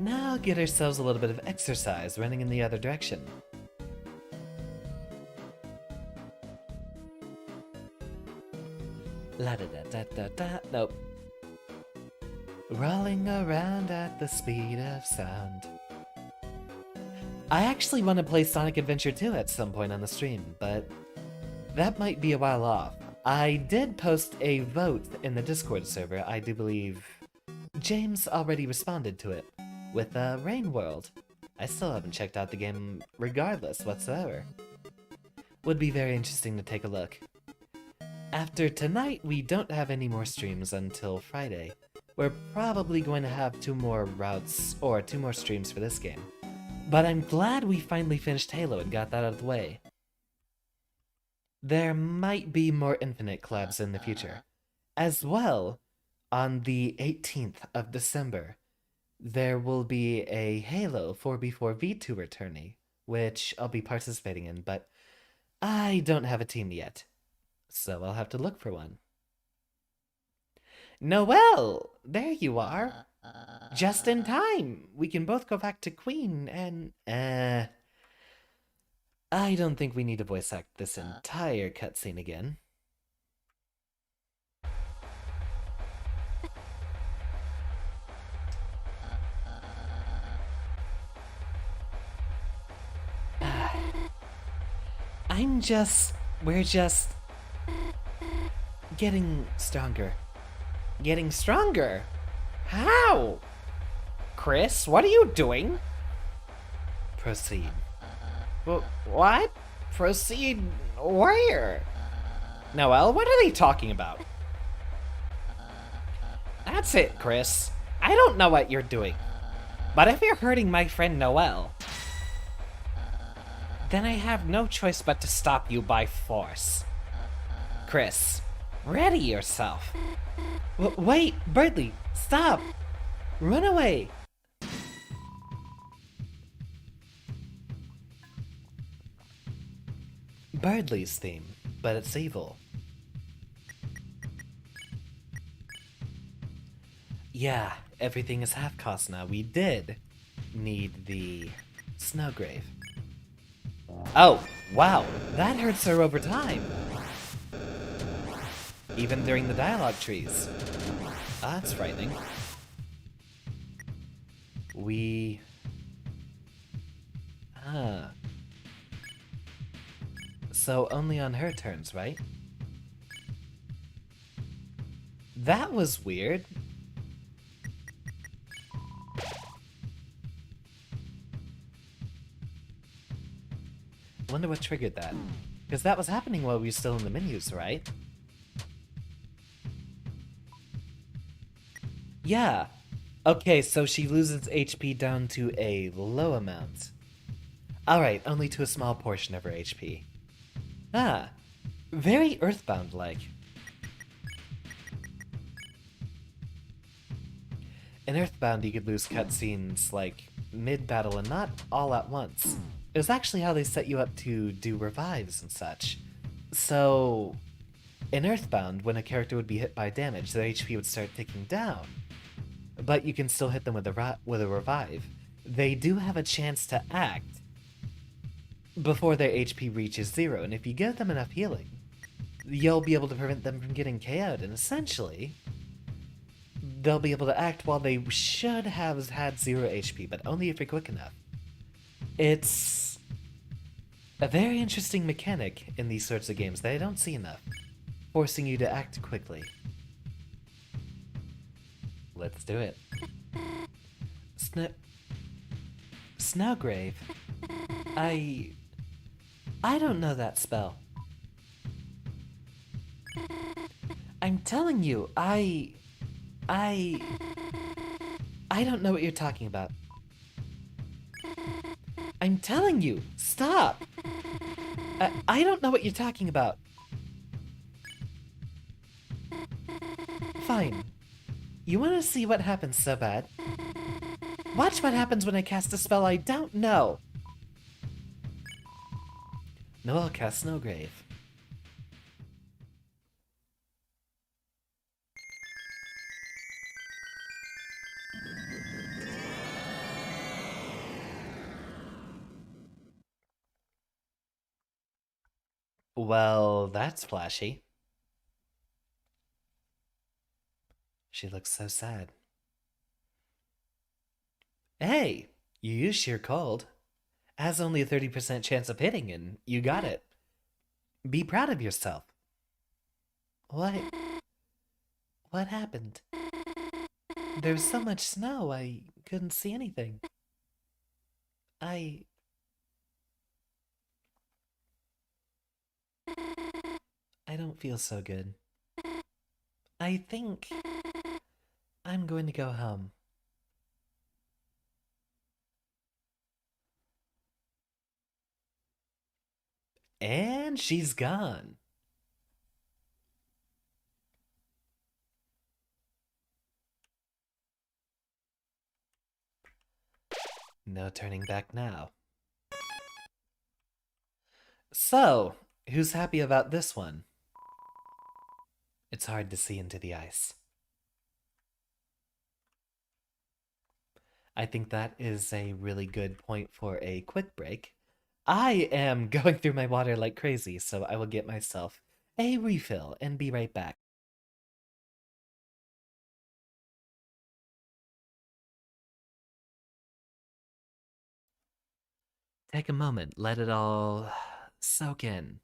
Now get ourselves a little bit of exercise running in the other direction. La da da da da da. Nope. Rolling around at the speed of sound. I actually want to play Sonic Adventure 2 at some point on the stream, but that might be a while off. I did post a vote in the Discord server. I do believe James already responded to it with Rain World. I still haven't checked out the game regardless whatsoever. Would be very interesting to take a look. After tonight, we don't have any more streams until Friday. We're probably going to have 2 more routes, or 2 more streams for this game. But I'm glad we finally finished Halo and got that out of the way. There might be more Infinite collabs in the future. As well, on the 18th of December, there will be a Halo 4v4v2 tourney, which I'll be participating in, but I don't have a team yet. So I'll have to look for one. Noelle! There you are! Just in time! We can both go back to Queen and... I don't think we need to voice act this entire cutscene again. We're just... getting stronger. Getting stronger? How? Chris, what are you doing? Proceed. What? Proceed where? Noelle, what are they talking about? That's it, Chris. I don't know what you're doing. But if you're hurting my friend Noelle, then I have no choice but to stop you by force. Chris, ready yourself. Wait, Birdly, stop! Run away! Birdly's theme, but it's evil. Yeah, everything is half cost now. We did need the Snowgrave. Oh, wow, that hurts her over time. Even during the dialogue trees. That's frightening. So only on her turns, right? That was weird. Wonder what triggered that. Because that was happening while we were still in the menus, right? Yeah. Okay, so she loses HP down to a low amount. Alright, only to a small portion of her HP. Ah, very Earthbound-like. In Earthbound, you could lose cutscenes, like, mid-battle and not all at once. It was actually how they set you up to do revives and such. So, in Earthbound, when a character would be hit by damage, their HP would start ticking down. But you can still hit them with a revive. They do have a chance to act before their HP reaches 0, and if you give them enough healing, you'll be able to prevent them from getting KO'd, and essentially, they'll be able to act while they should have had 0 HP, but only if you're quick enough. It's a very interesting mechanic in these sorts of games that I don't see enough, forcing you to act quickly. Let's do it. Snowgrave. I don't know that spell. I'm telling you, I don't know what you're talking about. I'm telling you, stop! I don't know what you're talking about. Fine. You want to see what happens so bad? Watch what happens when I cast a spell I don't know. No, I'll cast Snowgrave. Well, that's flashy. She looks so sad. Hey, you used sheer cold. Has only a 30% chance of hitting, and you got it. Be proud of yourself. What? What happened? There's so much snow, I couldn't see anything. I... I don't feel so good. I think I'm going to go home. And she's gone. No turning back now. So, who's happy about this one? It's hard to see into the ice. I think that is a really good point for a quick break. I am going through my water like crazy, so I will get myself a refill and be right back. Take a moment, let it all soak in.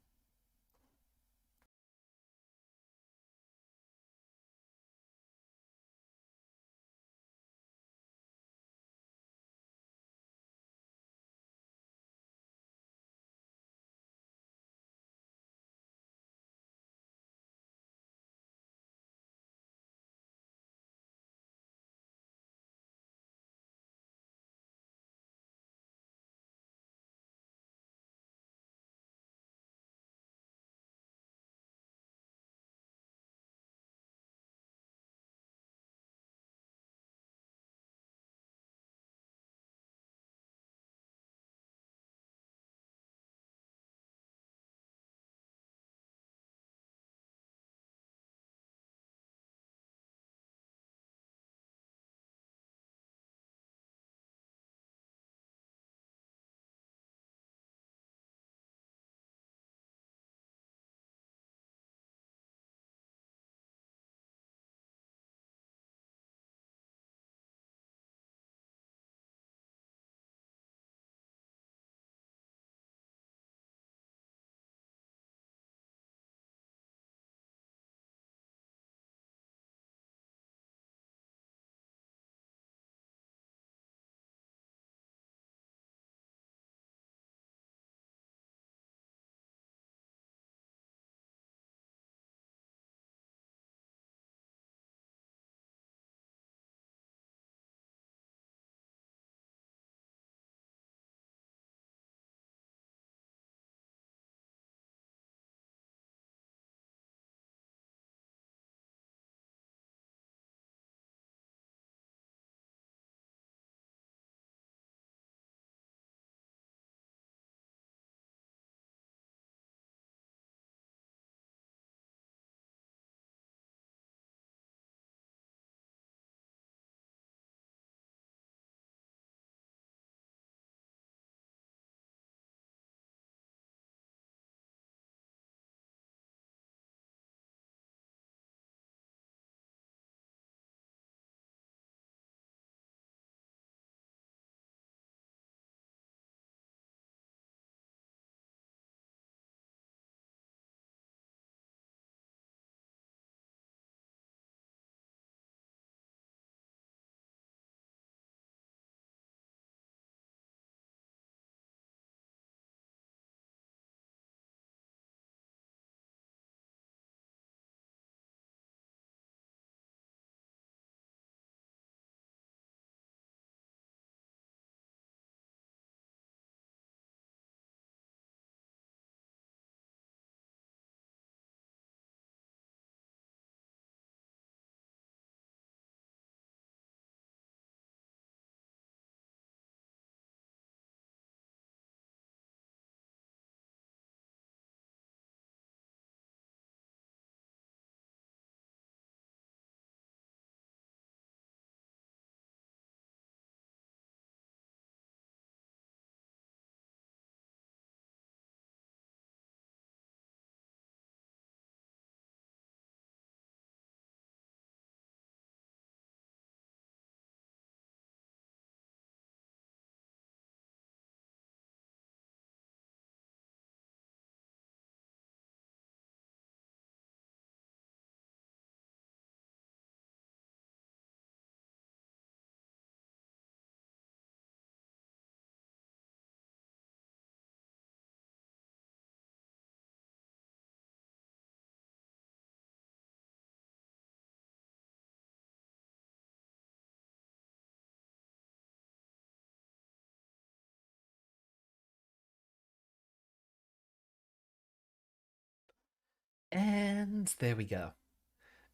And there we go.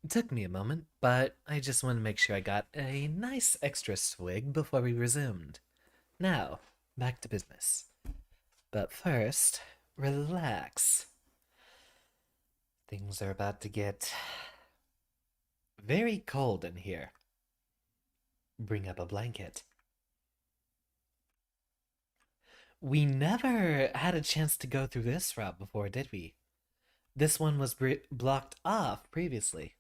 It took me a moment, but I just wanted to make sure I got a nice extra swig before we resumed. Now, back to business. But first, relax. Things are about to get very cold in here. Bring up a blanket. We never had a chance to go through this route before, did we? This one was blocked off previously.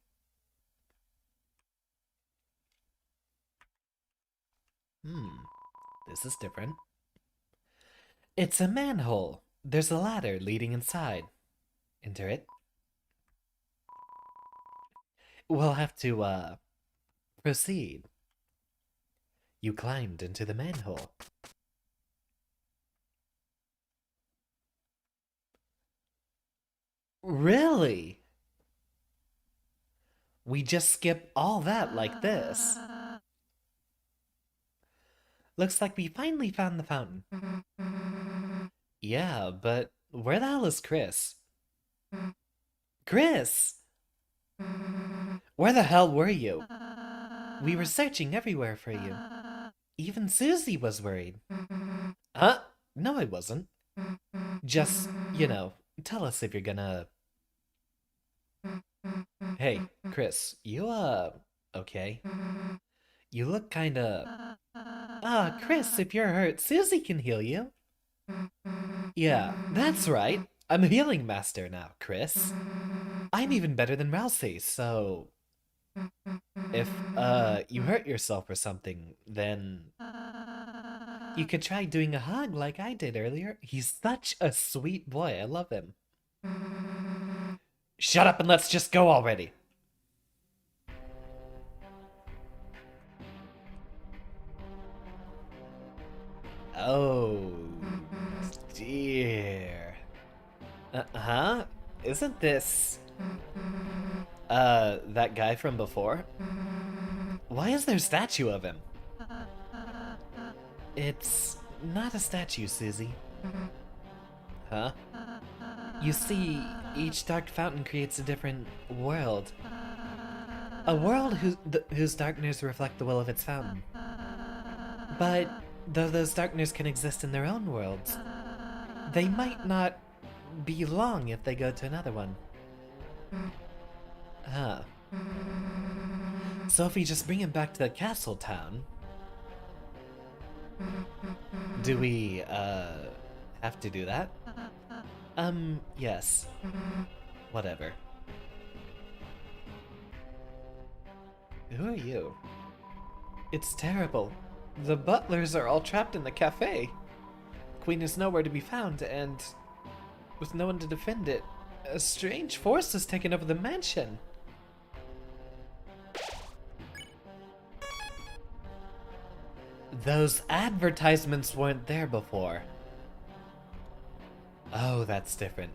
This is different. It's a manhole. There's a ladder leading inside. Enter it. We'll have to, proceed. You climbed into the manhole. Really? We just skip all that like this. Looks like we finally found the fountain. Yeah, but where the hell is Chris? Chris! Where the hell were you? We were searching everywhere for you. Even Susie was worried. Huh? No, I wasn't. Just, tell us if you're gonna... Hey, Chris, you, okay? You look kinda... Chris, if you're hurt, Susie can heal you. Yeah, that's right. I'm a healing master now, Chris. I'm even better than Rousey, so... If, you hurt yourself or something, then... You could try doing a hug like I did earlier. He's such a sweet boy. I love him. Shut up and let's just go already. Oh, dear. Huh? Isn't this... that guy from before? Why is there a statue of him? It's not a statue, Susie. Huh? You see, each dark fountain creates a different world. A world whose darkness reflect the will of its fountain. But though those darkness can exist in their own worlds, they might not be long if they go to another one. Huh. So if we just bring him back to the castle town... Do we, have to do that? Yes. Whatever. Who are you? It's terrible. The butlers are all trapped in the cafe. Queen is nowhere to be found, and with no one to defend it, a strange force has taken over the mansion. Those advertisements weren't there before. Oh, that's different.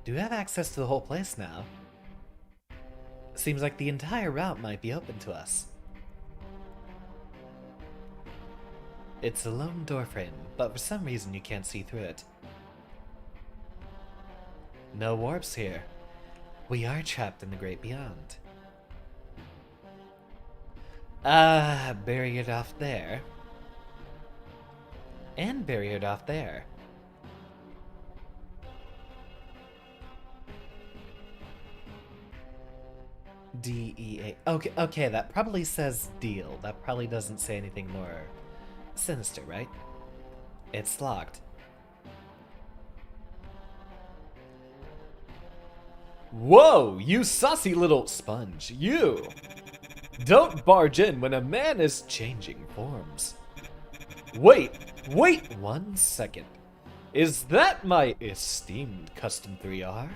Do we have access to the whole place now? Seems like the entire route might be open to us. It's a lone door frame, but for some reason you can't see through it. No warps here. We are trapped in the great beyond. Barriered off there. And barriered off there. D-E-A. Okay, that probably says deal. That probably doesn't say anything more sinister, right? It's locked. Whoa, you saucy little sponge, you! Don't barge in when a man is changing forms. Wait 1 second. Is that my esteemed Custom 3R?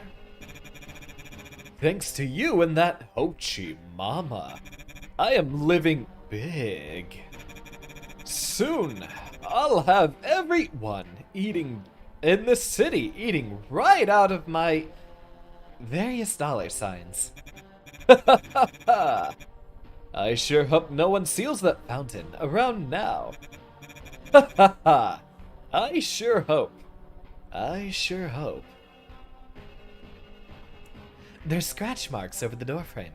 Thanks to you and that Hochi Mama, I am living big. Soon, I'll have everyone eating in the city eating right out of my various dollar signs. I sure hope no one seals that fountain around now. I sure hope. I sure hope. There's scratch marks over the doorframe.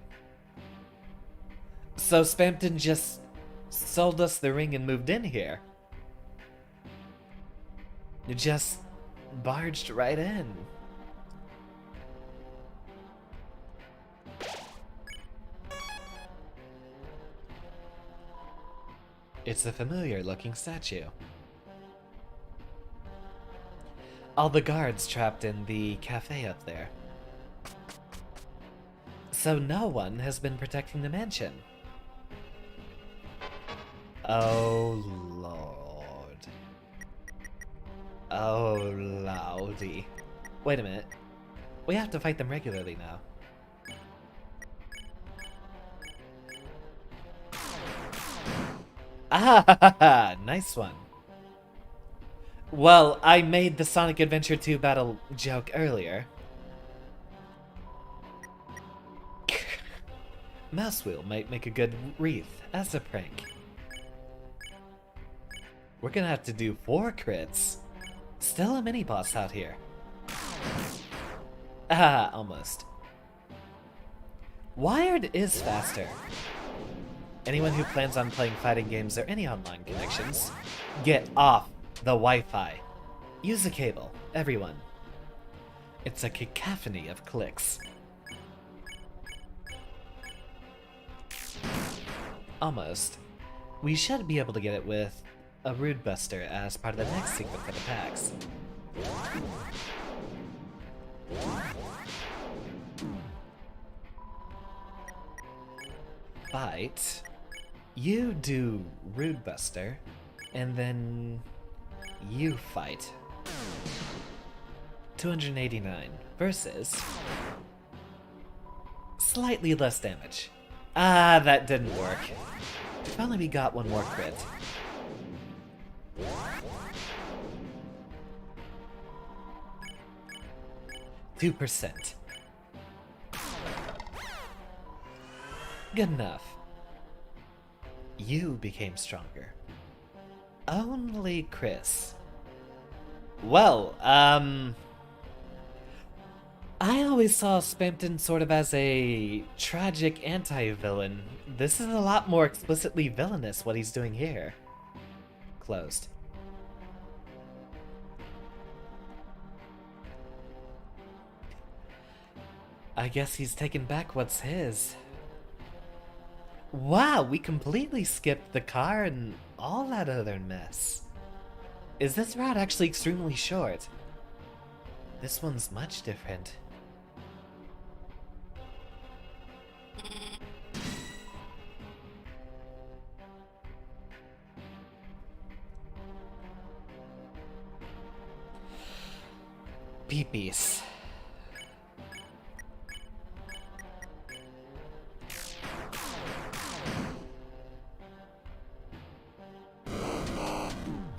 So Spampton just sold us the ring and moved in here. You just barged right in. It's a familiar-looking statue. All the guards trapped in the cafe up there. So no one has been protecting the mansion. Oh, Lord. Oh, lordy. Wait a minute. We have to fight them regularly now. Ah, nice one. Well, I made the Sonic Adventure 2 battle joke earlier. Mouse Wheel might make a good wreath as a prank. We're gonna have to do 4 crits. Still a mini-boss out here. Ah, almost. Wired is faster. Anyone who plans on playing fighting games or any online connections, get off the Wi-Fi. Use a cable, everyone. It's a cacophony of clicks. Almost. We should be able to get it with a Rude Buster as part of the next sequence of attacks. Bite. You do Rude Buster, and then you fight. 289 versus slightly less damage. Ah, that didn't work. Finally we got one more crit. %. Good enough. You became stronger. Only Chris. Well, I always saw Spampton sort of as a tragic anti-villain. This is a lot more explicitly villainous, what he's doing here. Closed. I guess he's taken back what's his. Wow, we completely skipped the car and all that other mess. Is this route actually extremely short? This one's much different. Peepees.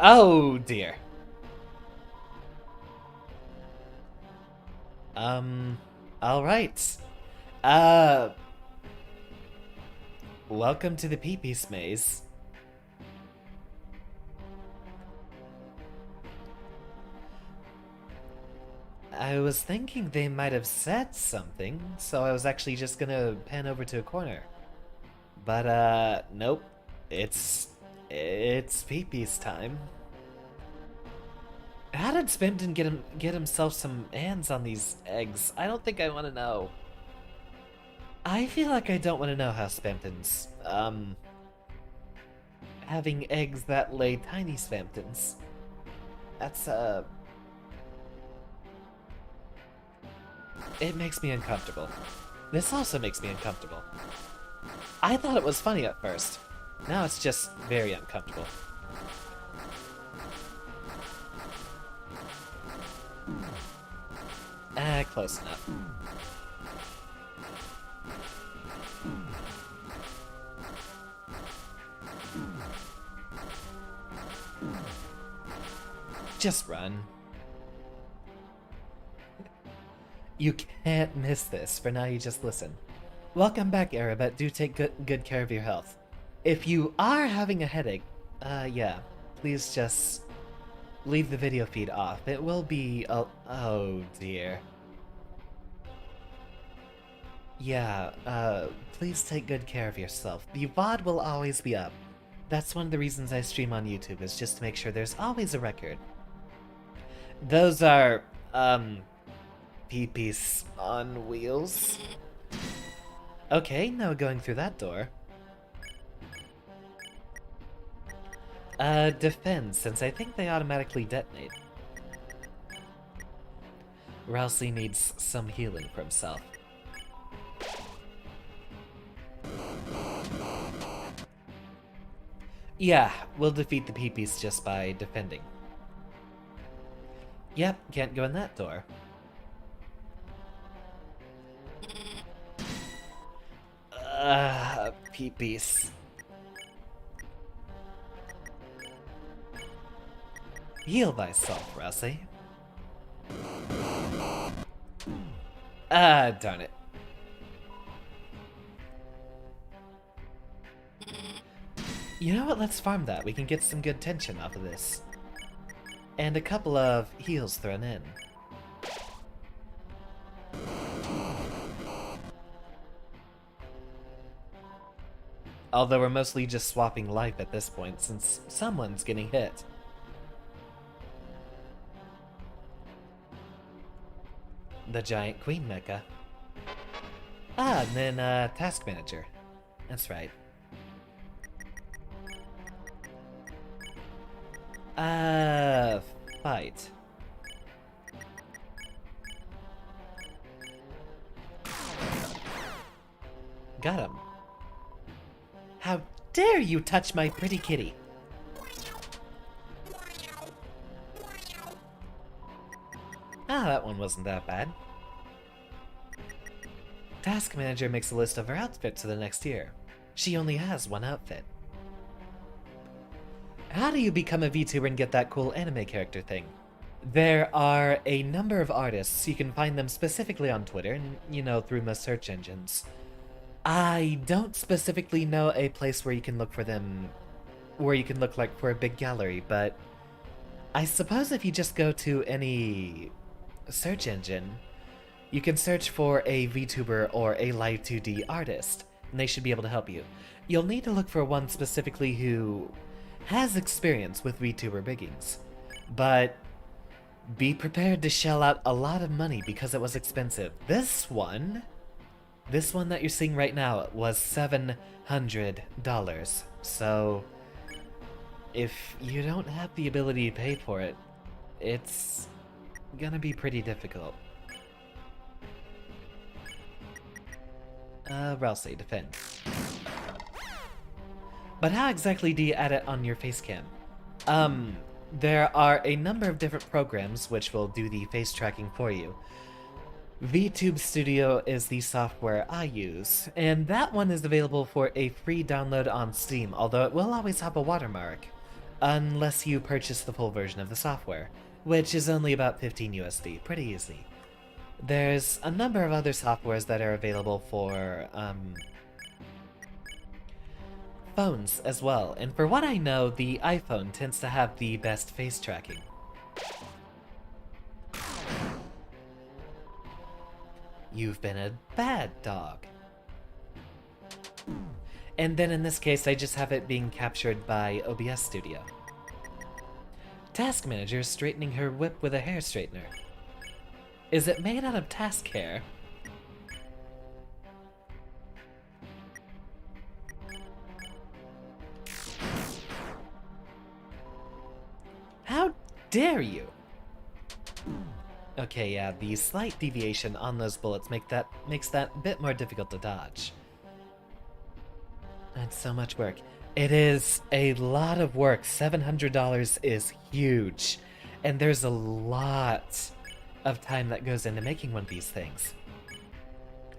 Oh dear. Alright. Welcome to the Peepees maze. I was thinking they might have said something, so I was actually just gonna pan over to a corner. But, nope. It's Peepees time. How did Spampton get himself some hands on these eggs? I don't think I want to know. I feel like I don't want to know how Spampton's, having eggs that lay tiny Spamptons. That's, it makes me uncomfortable. This also makes me uncomfortable. I thought it was funny at first. Now it's just very uncomfortable. Close enough. Just run. You can't miss this. For now, you just listen. Welcome back, Arabet. Do take good care of your health. If you are having a headache, yeah, please just leave the video feed off. It will be oh dear. Yeah, please take good care of yourself. The VOD will always be up. That's one of the reasons I stream on YouTube, is just to make sure there's always a record. Those are, peepees on wheels. Okay, now going through that door. Defend, since I think they automatically detonate. Rousey needs some healing for himself. Yeah, we'll defeat the peepees just by defending. Yep, can't go in that door. Peepees. Heal thyself, Rousey. Darn it. You know what, let's farm that. We can get some good tension off of this. And a couple of heals thrown in. Although we're mostly just swapping life at this point, since someone's getting hit. The giant queen mecha. And then, task manager. That's right. Fight. Got him. How dare you touch my pretty kitty? Ah, that one wasn't that bad. Task Manager makes a list of her outfits for the next year. She only has one outfit. How do you become a VTuber and get that cool anime character thing? There are a number of artists. You can find them specifically on Twitter and, you know, through most search engines. I don't specifically know a place where you can look for them, where you can look like for a big gallery, but I suppose if you just go to any search engine, you can search for a VTuber or a Live 2D artist, and they should be able to help you. You'll need to look for one specifically who has experience with VTuber biggings, but be prepared to shell out a lot of money because it was expensive. This one that you're seeing right now was $700, so if you don't have the ability to pay for it, it's gonna be pretty difficult. Rousey, defend. But how exactly do you add it on your face cam? There are a number of different programs which will do the face tracking for you. VTube Studio is the software I use, and that one is available for a free download on Steam, although it will always have a watermark, unless you purchase the full version of the software, which is only about 15 USD, pretty easy. There's a number of other softwares that are available for, phones as well, and for what I know, the iPhone tends to have the best face tracking. You've been a bad dog. And then in this case, I just have it being captured by OBS Studio. Task Manager is straightening her whip with a hair straightener. Is it made out of task hair? How dare you? Okay, yeah, the slight deviation on those bullets makes that a bit more difficult to dodge. That's so much work. It is a lot of work. $700 is huge. And there's a lot of time that goes into making one of these things.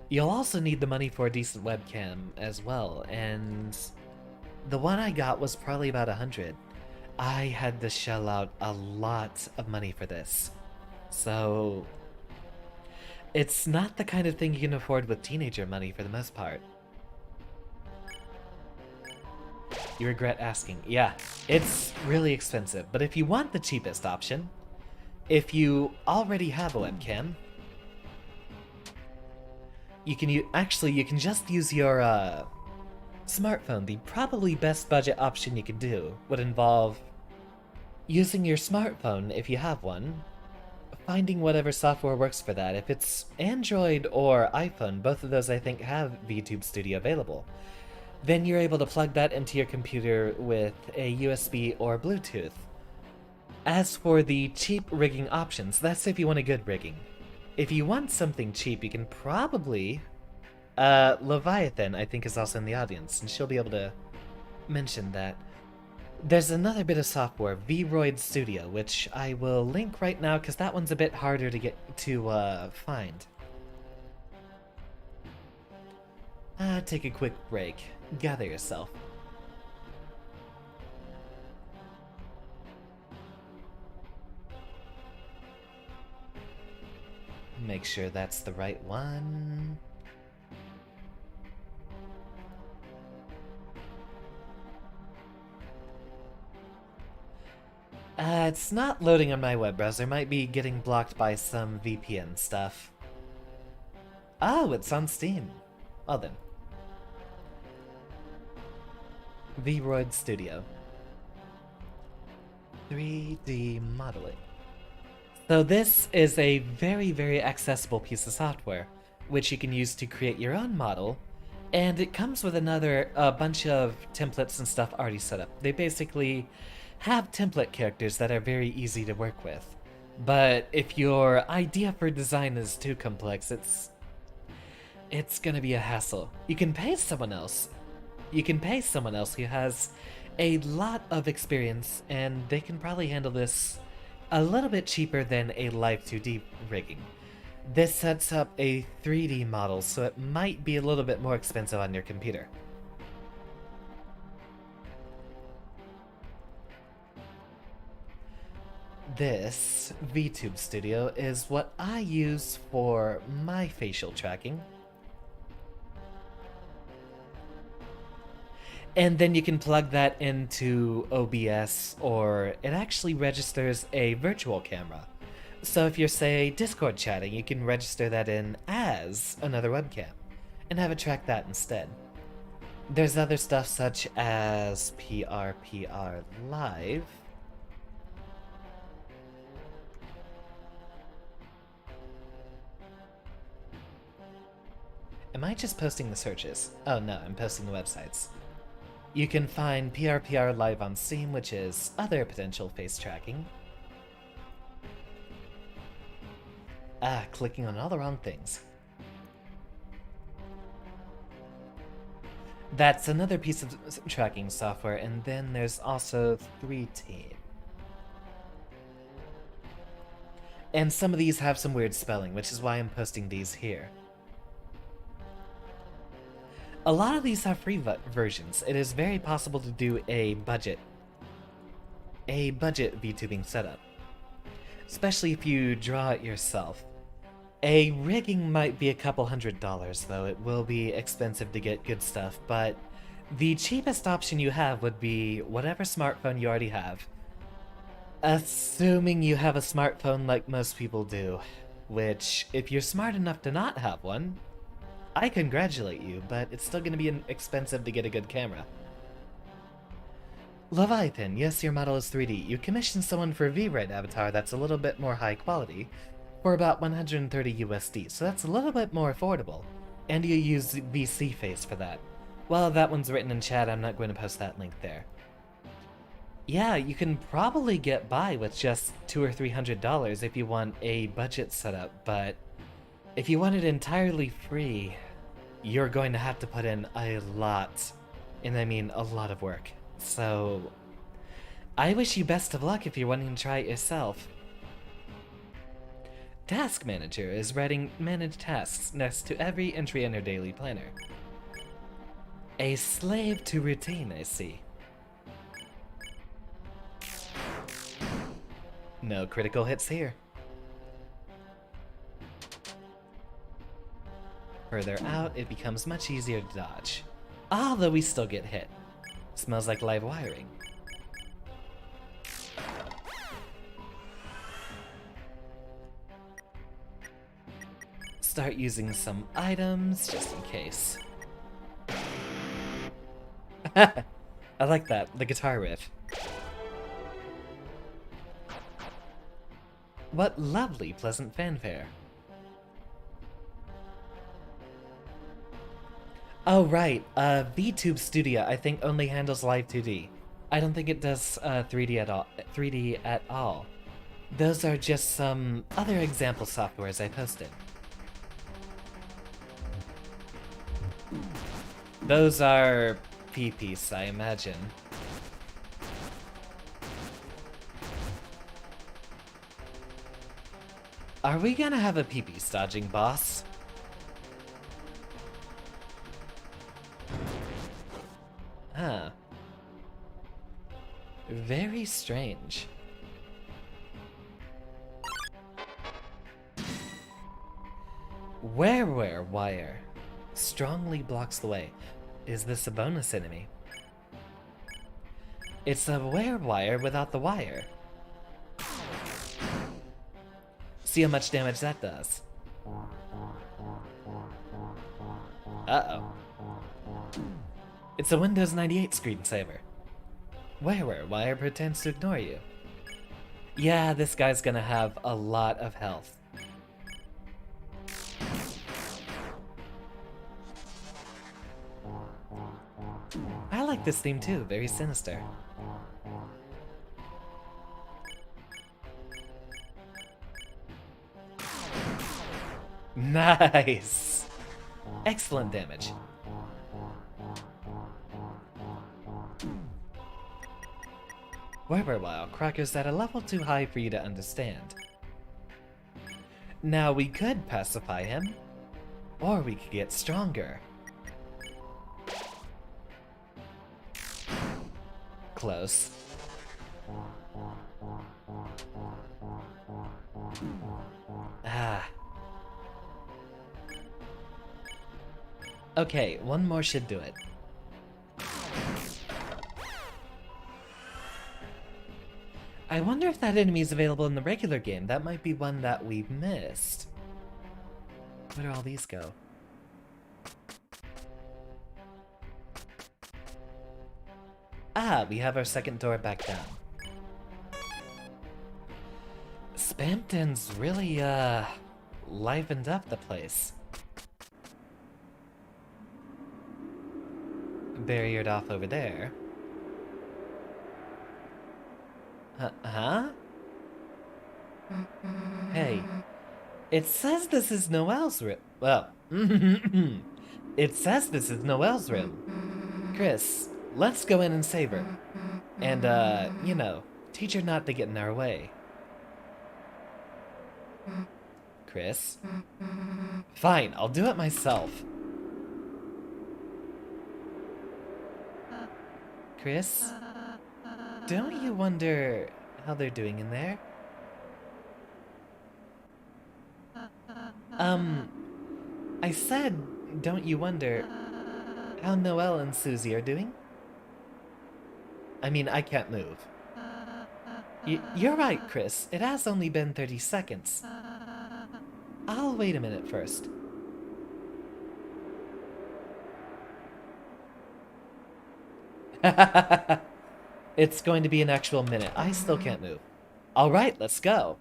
You'll also need the money for a decent webcam as well, and the one I got was probably about 100. I had to shell out a lot of money for this. So it's not the kind of thing you can afford with teenager money for the most part. You regret asking. Yeah, it's really expensive, but if you want the cheapest option, if you already have a webcam, you can you can just use your smartphone. The probably best budget option you could do would involve using your smartphone if you have one, finding whatever software works for that. If it's Android or iPhone, both of those I think have VTube Studio available. Then you're able to plug that into your computer with a USB or Bluetooth. As for the cheap rigging options, that's if you want a good rigging. If you want something cheap, you can probably... Leviathan, I think, is also in the audience, and she'll be able to mention that. There's another bit of software, Vroid Studio, which I will link right now, because that one's a bit harder to get to, find. Take a quick break. Gather yourself. Make sure that's the right one. It's not loading on my web browser. Might be getting blocked by some VPN stuff. Oh, it's on Steam. Well then. Vroid Studio. 3D modeling. So this is a very, very accessible piece of software, which you can use to create your own model, and it comes with a bunch of templates and stuff already set up. They basically have template characters that are very easy to work with. But if your idea for design is too complex, it's gonna be a hassle. You can pay someone else. You can pay someone else who has a lot of experience, and they can probably handle this a little bit cheaper than a live 2D rigging. This sets up a 3D model, so it might be a little bit more expensive on your computer. This VTube Studio is what I use for my facial tracking. And then you can plug that into OBS, or it actually registers a virtual camera. So if you're, say, Discord chatting, you can register that in as another webcam, and have it track that instead. There's other stuff such as PRPR Live. Am I just posting the searches? Oh no, I'm posting the websites. You can find PRPR Live on Steam, which is other potential face tracking. Clicking on all the wrong things. That's another piece of tracking software, and then there's also 3Team. And some of these have some weird spelling, which is why I'm posting these here. A lot of these have free versions. It is very possible to do a budget VTubing setup, especially if you draw it yourself. A rigging might be a couple $100, though. It will be expensive to get good stuff, but the cheapest option you have would be whatever smartphone you already have. Assuming you have a smartphone like most people do, which, if you're smart enough to not have one, I congratulate you, but it's still going to be expensive to get a good camera. Leviathan, yes, your model is 3D. You commissioned someone for a Vroid avatar that's a little bit more high quality, for about 130 USD, so that's a little bit more affordable. And you use VC Face for that. Well, that one's written in chat, I'm not going to post that link there. Yeah, you can probably get by with just $200 or $300 if you want a budget setup, but if you want it entirely free, you're going to have to put in a lot, and I mean a lot of work. So, I wish you best of luck if you're wanting to try it yourself. Task Manager is writing manage tasks next to every entry in her daily planner. A slave to routine, I see. No critical hits here. Further out, it becomes much easier to dodge. Although we still get hit. Smells like live wiring. Start using some items, just in case. I like that, the guitar riff. What lovely, pleasant fanfare. Oh, right. VTube Studio, I think, only handles live 2D. I don't think it does 3D at all. 3D at all. Those are just some other example softwares I posted. Those are PPs, I imagine. Are we gonna have a PP stodging boss? Huh. Very strange. Where wire strongly blocks the way. Is this a bonus enemy? It's a wire without the wire. See how much damage that does. Uh-oh. It's a Windows 98 screensaver. Wire pretends to ignore you. Yeah, this guy's gonna have a lot of health. I like this theme too, very sinister. Nice! Excellent damage. While Cracker's at a level too high for you to understand. Now we could pacify him, or we could get stronger. Close. Ah. Okay, one more should do it. I wonder if that enemy is available in the regular game. That might be one that we've missed. Where do all these go? Ah, we have our second door back down. Spampton's really, livened up the place. Barriered off over there. Huh? Hey, it says this is Noelle's room. Well, it says this is Noelle's room. Chris, let's go in and save her. And, you know, teach her not to get in our way. Chris? Fine, I'll do it myself. Chris? Don't you wonder how they're doing in there? I said, don't you wonder how Noelle and Susie are doing? I mean, I can't move. You're right, Chris. It has only been 30 seconds. I'll wait a minute first. It's going to be an actual minute. I still can't move. Alright, let's go.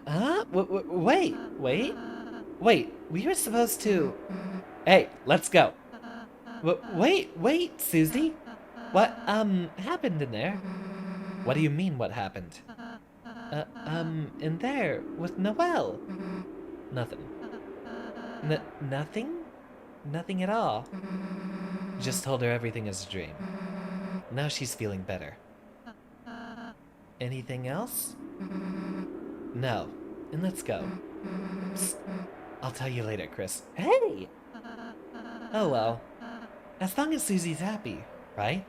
Huh? Wait, we were supposed to... Hey, let's go. Wait, Susie. What, happened in there? What do you mean, what happened? In there, with Noelle. Nothing. Nothing? Nothing at all. Just told her everything is a dream. Now she's feeling better. Anything else? No. And let's go. Psst. I'll tell you later, Chris. Hey! Oh well. As long as Susie's happy, right?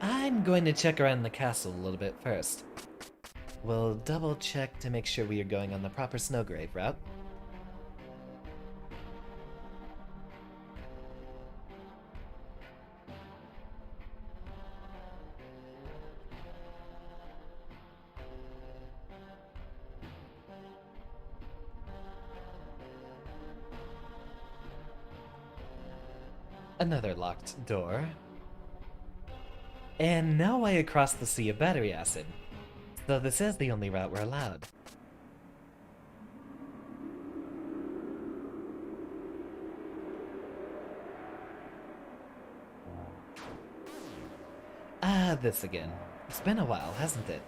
I'm going to check around the castle a little bit first. We'll double check to make sure we are going on the proper Snowgrave route. Another locked door. And no way across the sea of battery acid. So this is the only route we're allowed. Ah, this again. It's been a while, hasn't it?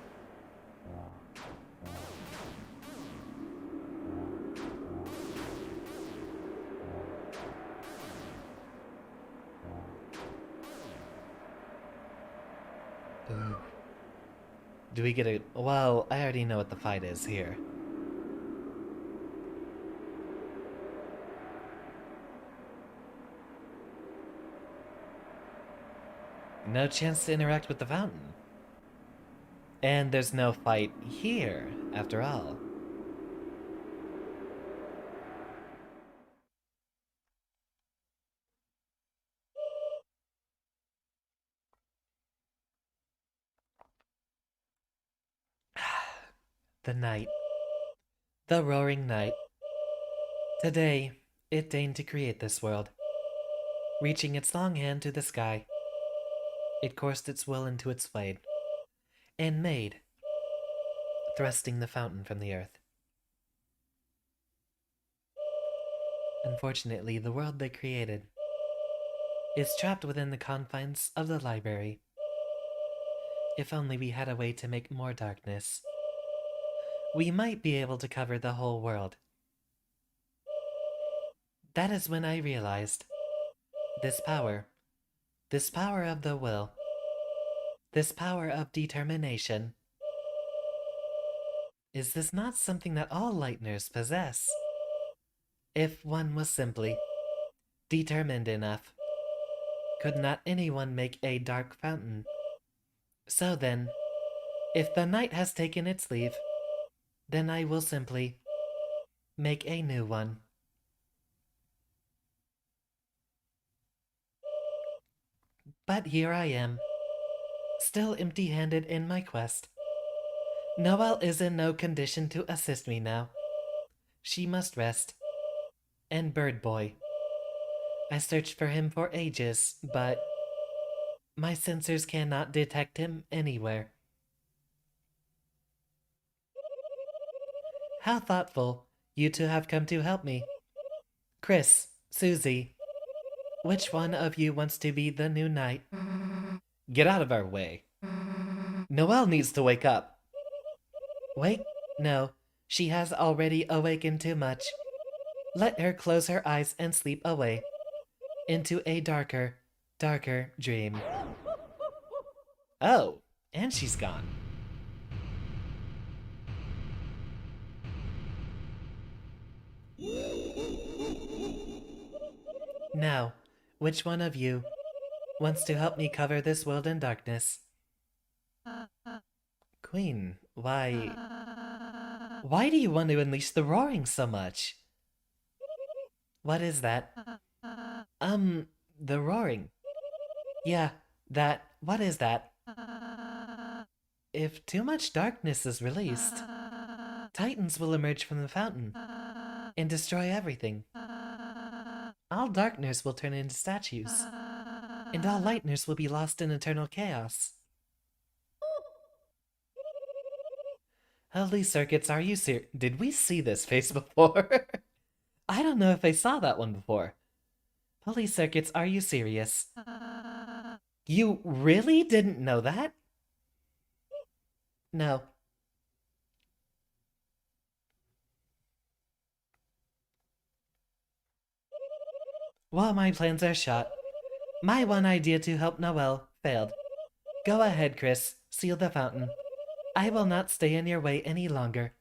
Ooh. Do we get a... Well, I already know what the fight is here. No chance to interact with the fountain. And there's no fight here, after all. The night. The roaring night. Today, it deigned to create this world. Reaching its long hand to the sky, it coursed its will into its blade, and made, thrusting the fountain from the earth. Unfortunately, the world they created is trapped within the confines of the library. If only we had a way to make more darkness, we might be able to cover the whole world. That is when I realized this power of the will, this power of determination, is this not something that all Lightners possess? If one was simply determined enough, could not anyone make a dark fountain? So then, if the night has taken its leave, then I will simply make a new one. But here I am, still empty-handed in my quest. Noelle is in no condition to assist me now. She must rest. And Bird Boy. I searched for him for ages, but my sensors cannot detect him anywhere. How thoughtful you two have come to help me. Chris, Susie, which one of you wants to be the new knight? Get out of our way. Noelle needs to wake up. Wait, no, she has already awakened too much. Let her close her eyes and sleep away into a darker, darker dream. Oh, and she's gone. Now, which one of you wants to help me cover this world in darkness? Queen, why do you want to unleash the roaring so much? What is that? The roaring. Yeah, what is that? If too much darkness is released, Titans will emerge from the fountain and destroy everything. All darkness will turn into statues, and all lightness will be lost in eternal chaos. Holy circuits, are you serious? Did we see this face before? I don't know if I saw that one before. Holy circuits, are you serious? You really didn't know that? No. Well, my plans are shot. My one idea to help Noelle failed. Go ahead, Chris. Seal the fountain. I will not stay in your way any longer.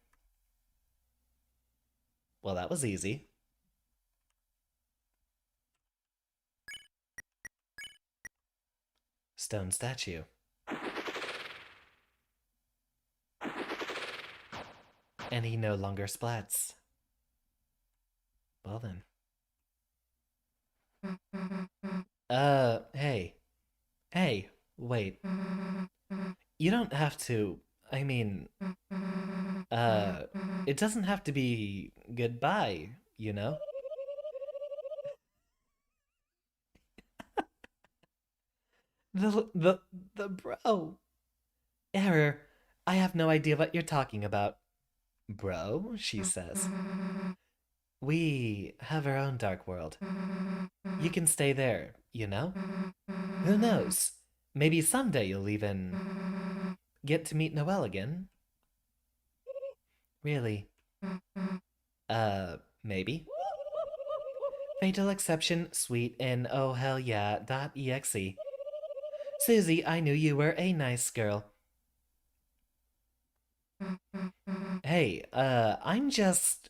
Well, that was easy. Stone statue. And he no longer splats. Well then. Hey. Hey, wait. You don't have to... I mean... It doesn't have to be goodbye, you know? The bro. Error. I have no idea what you're talking about. Bro, she says. We have our own dark world. You can stay there, you know? Who knows? Maybe someday you'll even get to meet Noelle again. Really? Maybe? Fatal exception, sweet, and oh hell yeah, .exe. Susie, I knew you were a nice girl. Hey, I'm just...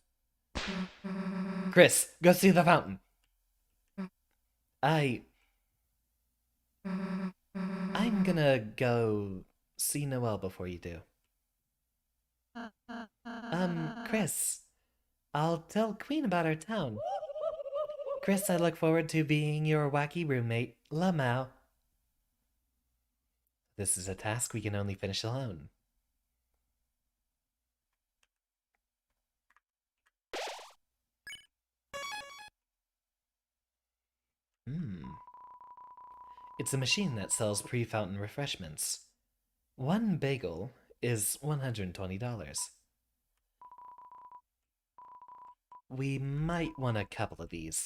Chris, go see the fountain. I'm gonna go see Noelle before you do. Chris, I'll tell Queen about our town. Chris, I look forward to being your wacky roommate, Lamau. This is a task we can only finish alone. It's a machine that sells pre-fountain refreshments. One bagel is $120. We might want a couple of these.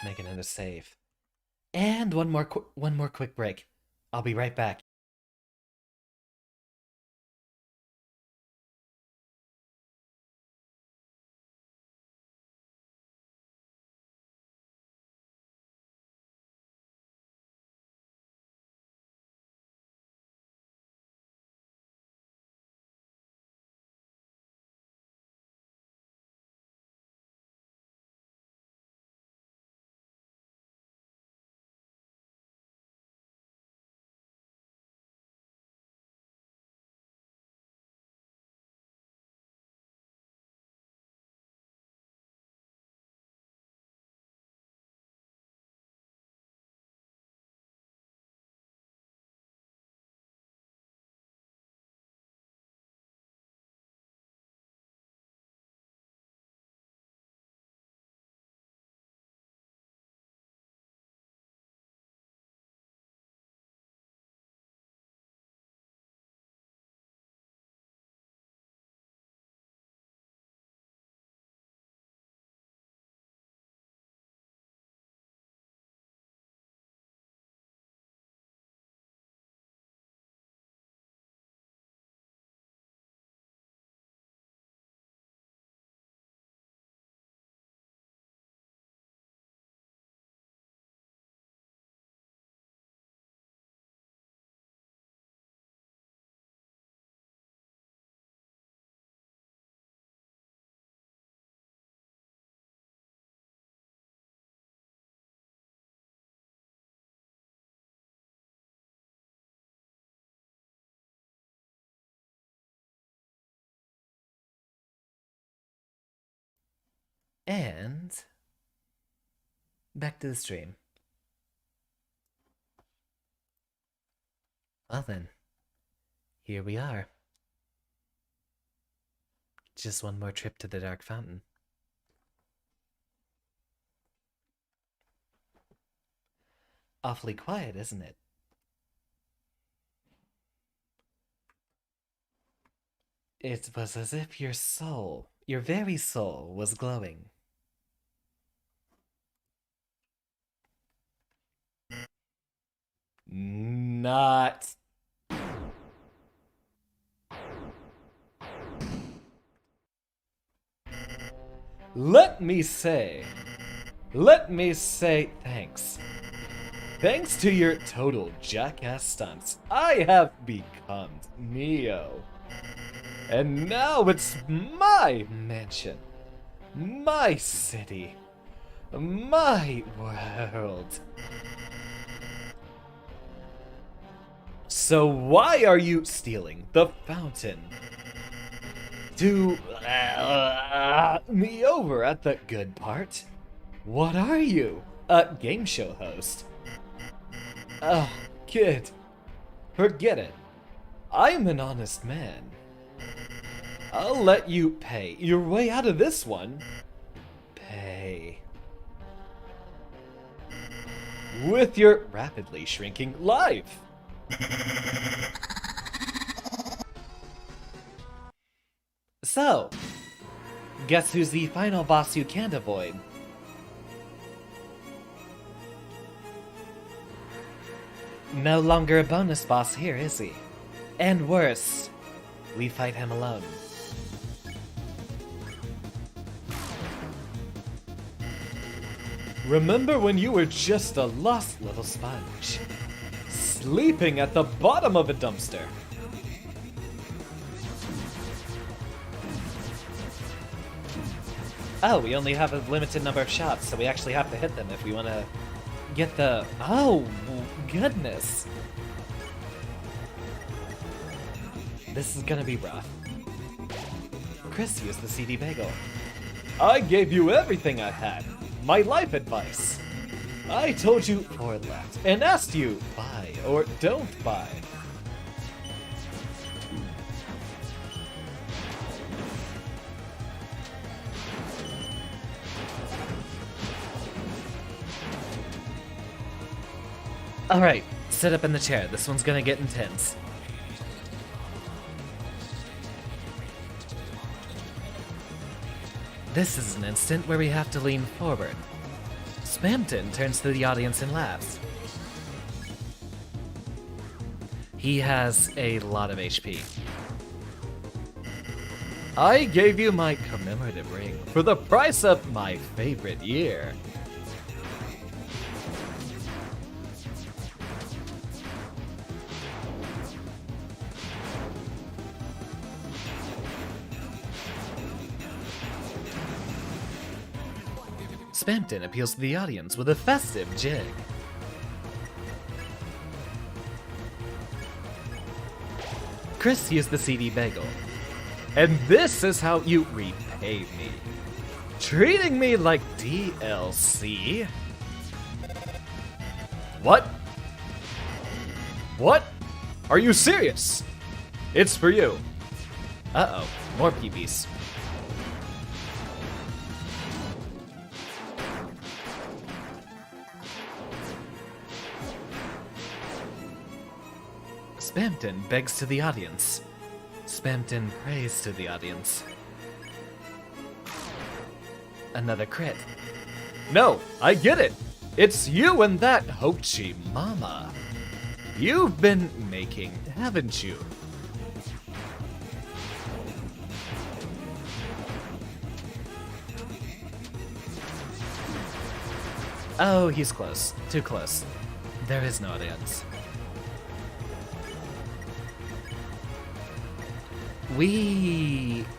Make another save. And one more quick break. I'll be right back. And back to the stream. Well then, here we are. Just one more trip to the Dark Fountain. Awfully quiet, isn't it? It was as if your soul, your very soul, was glowing. Not. Let me say thanks. Thanks to your total jackass stunts, I have become Neo. And now it's my mansion, my city, my world. So why are you stealing the fountain? To me over at the good part? What are you? A game show host? Kid, forget it. I'm an honest man. I'll let you pay your way out of this one. Pay. With your rapidly shrinking life. So, guess who's the final boss you can't avoid? No longer a bonus boss here, is he? And worse, we fight him alone. Remember when you were just a lost little sponge, sleeping at the bottom of a dumpster? Oh, we only have a limited number of shots, so we actually have to hit them if we want to get the... Oh, goodness. This is gonna be rough. Chris used the CD bagel. I gave you everything I had. My life advice. I told you forward left and asked you buy or don't buy. Alright, sit up in the chair. This one's gonna get intense. This is an instant where we have to lean forward. Spamton turns to the audience and laughs. He has a lot of HP. I gave you my commemorative ring for the price of my favorite year. Spamton appeals to the audience with a festive jig. Chris used the CD bagel. And this is how you repay me. Treating me like DLC? What? What? Are you serious? It's for you. Uh-oh, more PBs. Spamton begs to the audience. Spamton prays to the audience. Another crit. No, I get it. It's you and that Hochi Mama. You've been making, haven't you? Oh, he's close. Too close. There is no audience.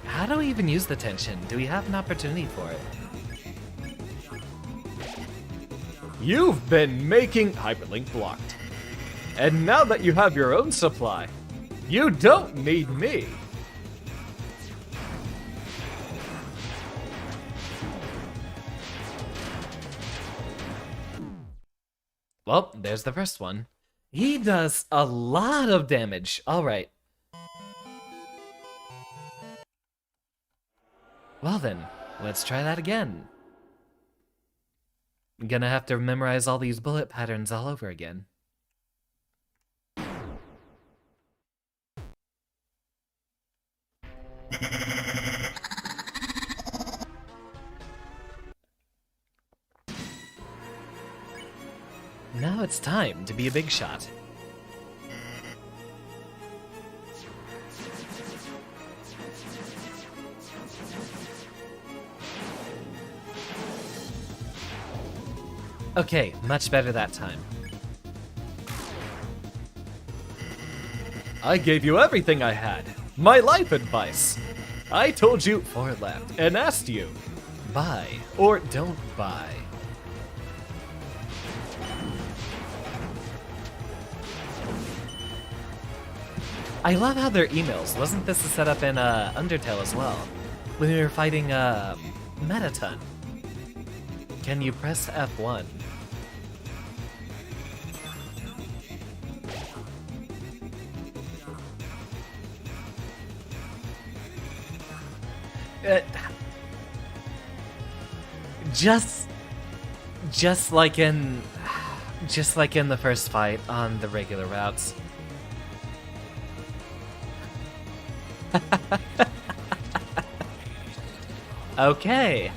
How do we even use the tension? Do we have an opportunity for it? You've been making hyperlink blocked. And now that you have your own supply, you don't need me. Well, there's the first one. He does a lot of damage. All right. Well then, let's try that again. I'm gonna have to memorize all these bullet patterns all over again. Now it's time to be a big shot. Okay, much better that time. I gave you everything I had. My life advice. I told you forward left and asked you buy or don't buy. I love how their emails. Wasn't this a setup in Undertale as well? When we were fighting Metaton. Can you press F1? Uh, just like in the first fight on the regular routes. Okay.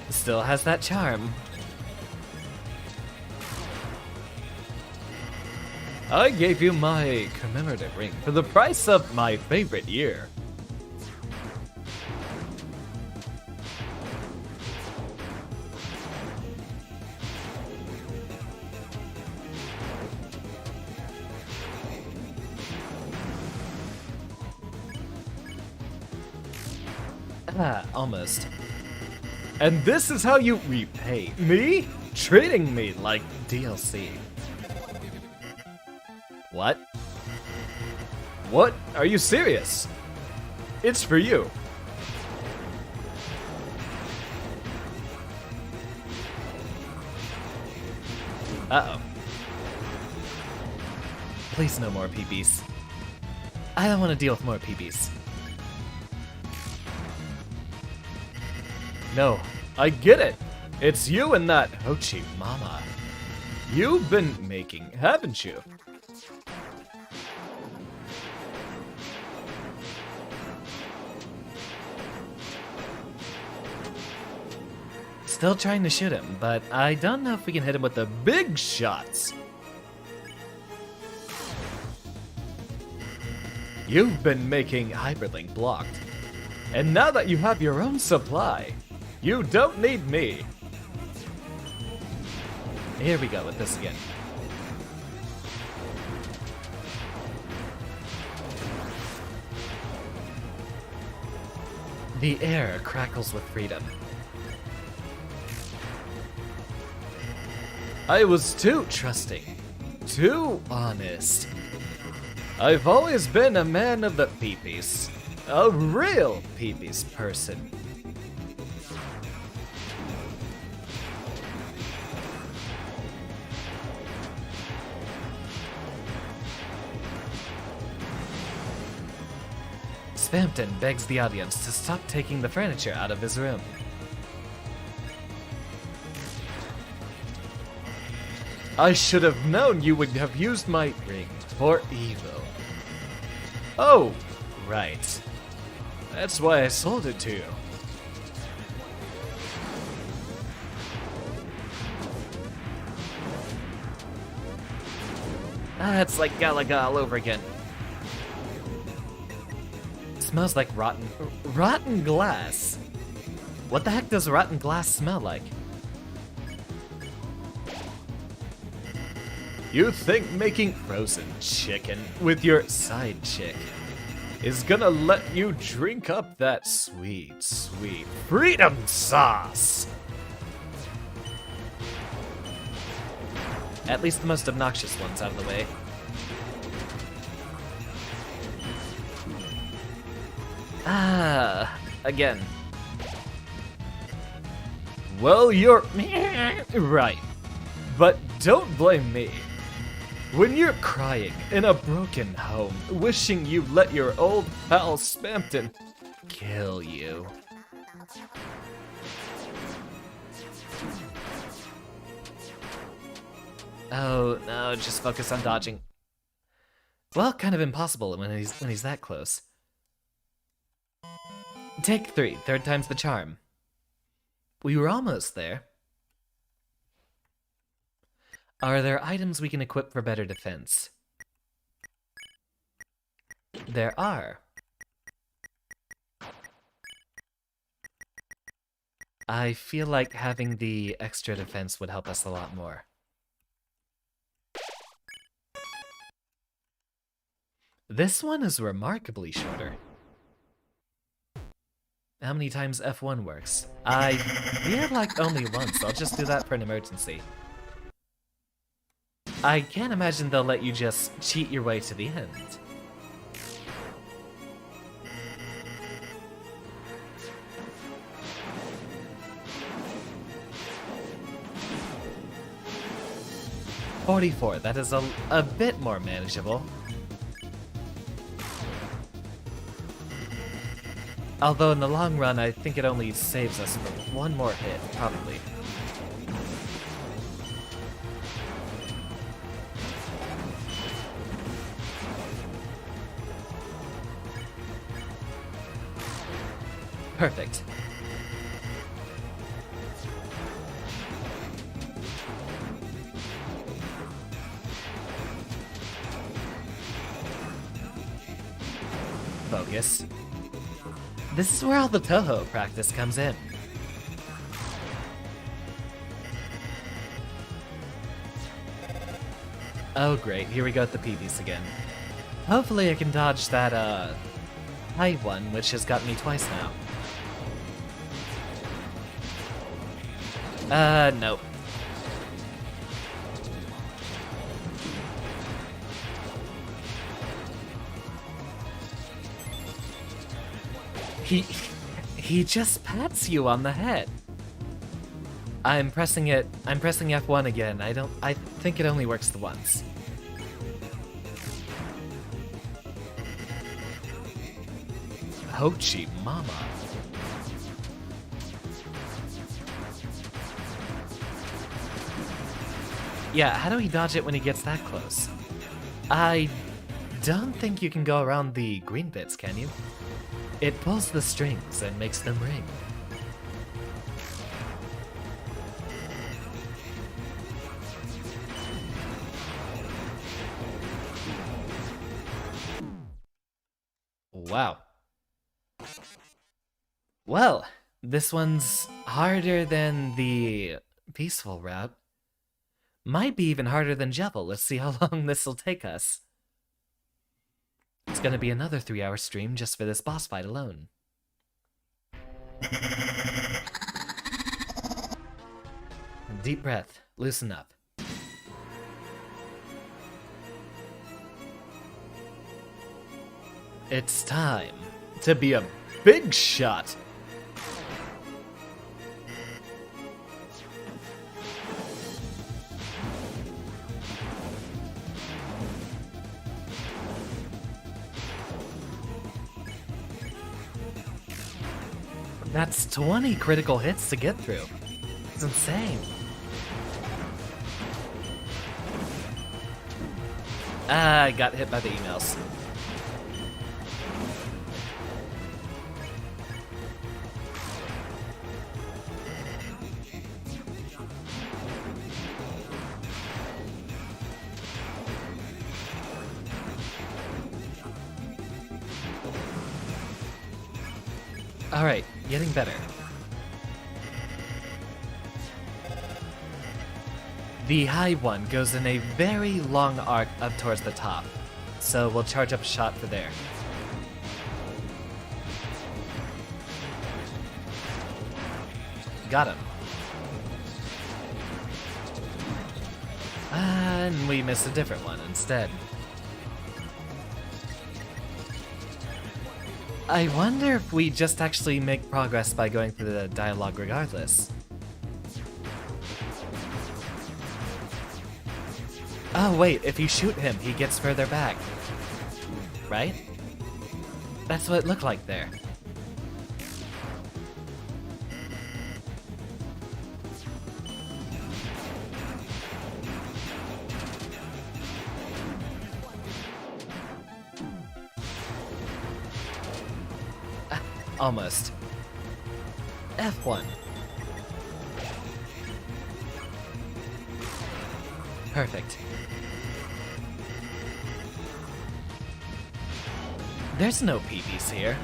Still has that charm. I gave you my commemorative ring for the price of my favorite year. Ah, almost. And this is how you repay me? Treating me like DLC. What? What? Are you serious? It's for you. Uh-oh. Please no more PBs. I don't want to deal with more PBs. No, I get it. It's you and that Hochi Mama. You've been making, haven't you? Still trying to shoot him, but I don't know if we can hit him with the big shots. You've been making Hyperlink blocked. And now that you have your own supply, you don't need me. Here we go with this again. The air crackles with freedom. I was too trusting, too honest. I've always been a man of the peepees, a real peepees person. Spampton begs the audience to stop taking the furniture out of his room. I should have known you would have used my ring for evil. Oh, right. That's why I sold it to you. Ah, it's like Galaga all over again. Smells like rotten glass. What the heck does rotten glass smell like? You think making frozen chicken with your side chick is gonna let you drink up that sweet, sweet freedom sauce? At least the most obnoxious one's out of the way. Ah, again. Well, you're right. But don't blame me. When you're crying in a broken home, wishing you let your old pal Spampton kill you. Oh, no, just focus on dodging. Well, kind of impossible when he's that close. Take 3, third time's the charm. We were almost there. Are there items we can equip for better defense? There are. I feel like having the extra defense would help us a lot more. This one is remarkably shorter. How many times F1 works? I feel like only once. I'll just do that for an emergency. I can't imagine they'll let you just cheat your way to the end. $44, that is a bit more manageable. Although in the long run, I think it only saves us for one more hit, probably. Perfect. Focus. This is where all the Toho practice comes in. Oh great, here we go with the PBs again. Hopefully I can dodge that, high one, which has got me twice now. Nope. He just pats you on the head. I'm pressing F1 again. I think it only works the once. Hochi mama. Yeah, how do we dodge it when he gets that close? I don't think you can go around the green bits, can you? It pulls the strings and makes them ring. Wow. Well, this one's harder than the peaceful route. Might be even harder than Jevil. Let's see how long this'll take us. It's gonna be another 3-hour stream just for this boss fight alone. Deep breath. Loosen up. It's time to be a big shot. That's 20 critical hits to get through. It's insane. I got hit by the emails. Alright, getting better. The high one goes in a very long arc up towards the top, so we'll charge up a shot for there. Got him. And we missed a different one instead. I wonder if we just actually make progress by going through the dialogue regardless. Oh wait, if you shoot him, he gets further back. Right? That's what it looked like there. Almost. F1. Perfect. There's no PBs here.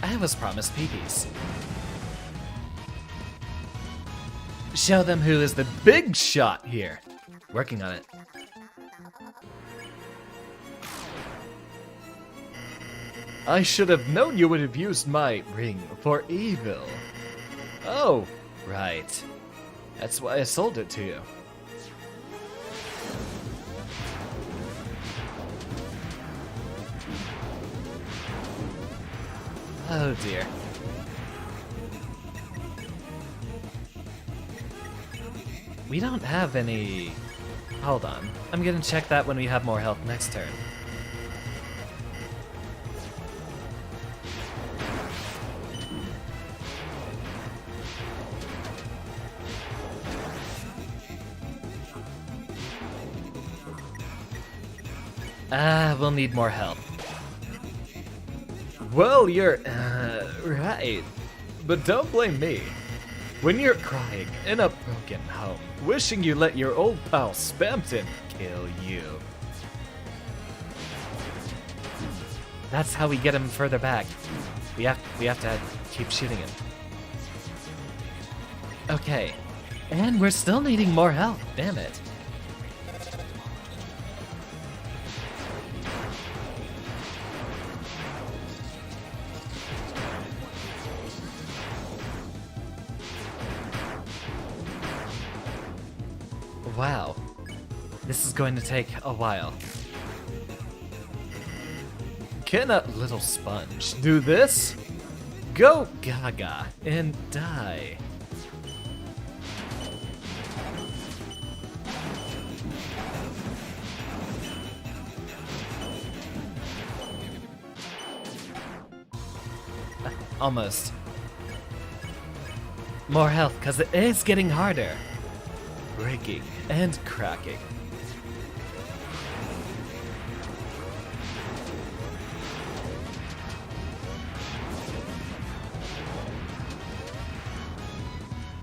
I was promised PBs. Show them who is the big shot here. Working on it. I should have known you would have used my ring for evil. Oh, right. That's why I sold it to you. Oh dear. We don't have any... Hold on. I'm gonna check that when we have more health next turn. We'll need more help. Well, you're, right. But don't blame me. When you're crying in a broken home, wishing you let your old pal Spamton kill you. That's how we get him further back. We have to keep shooting him. Okay. And we're still needing more help, damn it. Wow. This is going to take a while. Can a little sponge do this? Go gaga and die. Almost. More health, because it is getting harder. Breaking and cracking.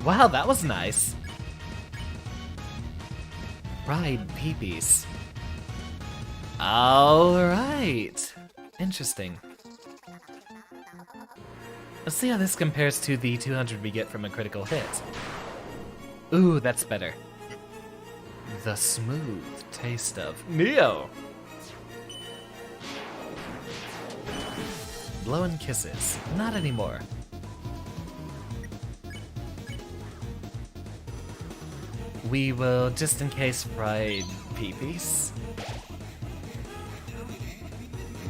Wow, that was nice. Fried peepees. Alright. Interesting. Let's see how this compares to the 200 we get from a critical hit. Ooh, that's better. The smooth taste of Neo. Blowing kisses. Not anymore. We will, just in case, fried peepees.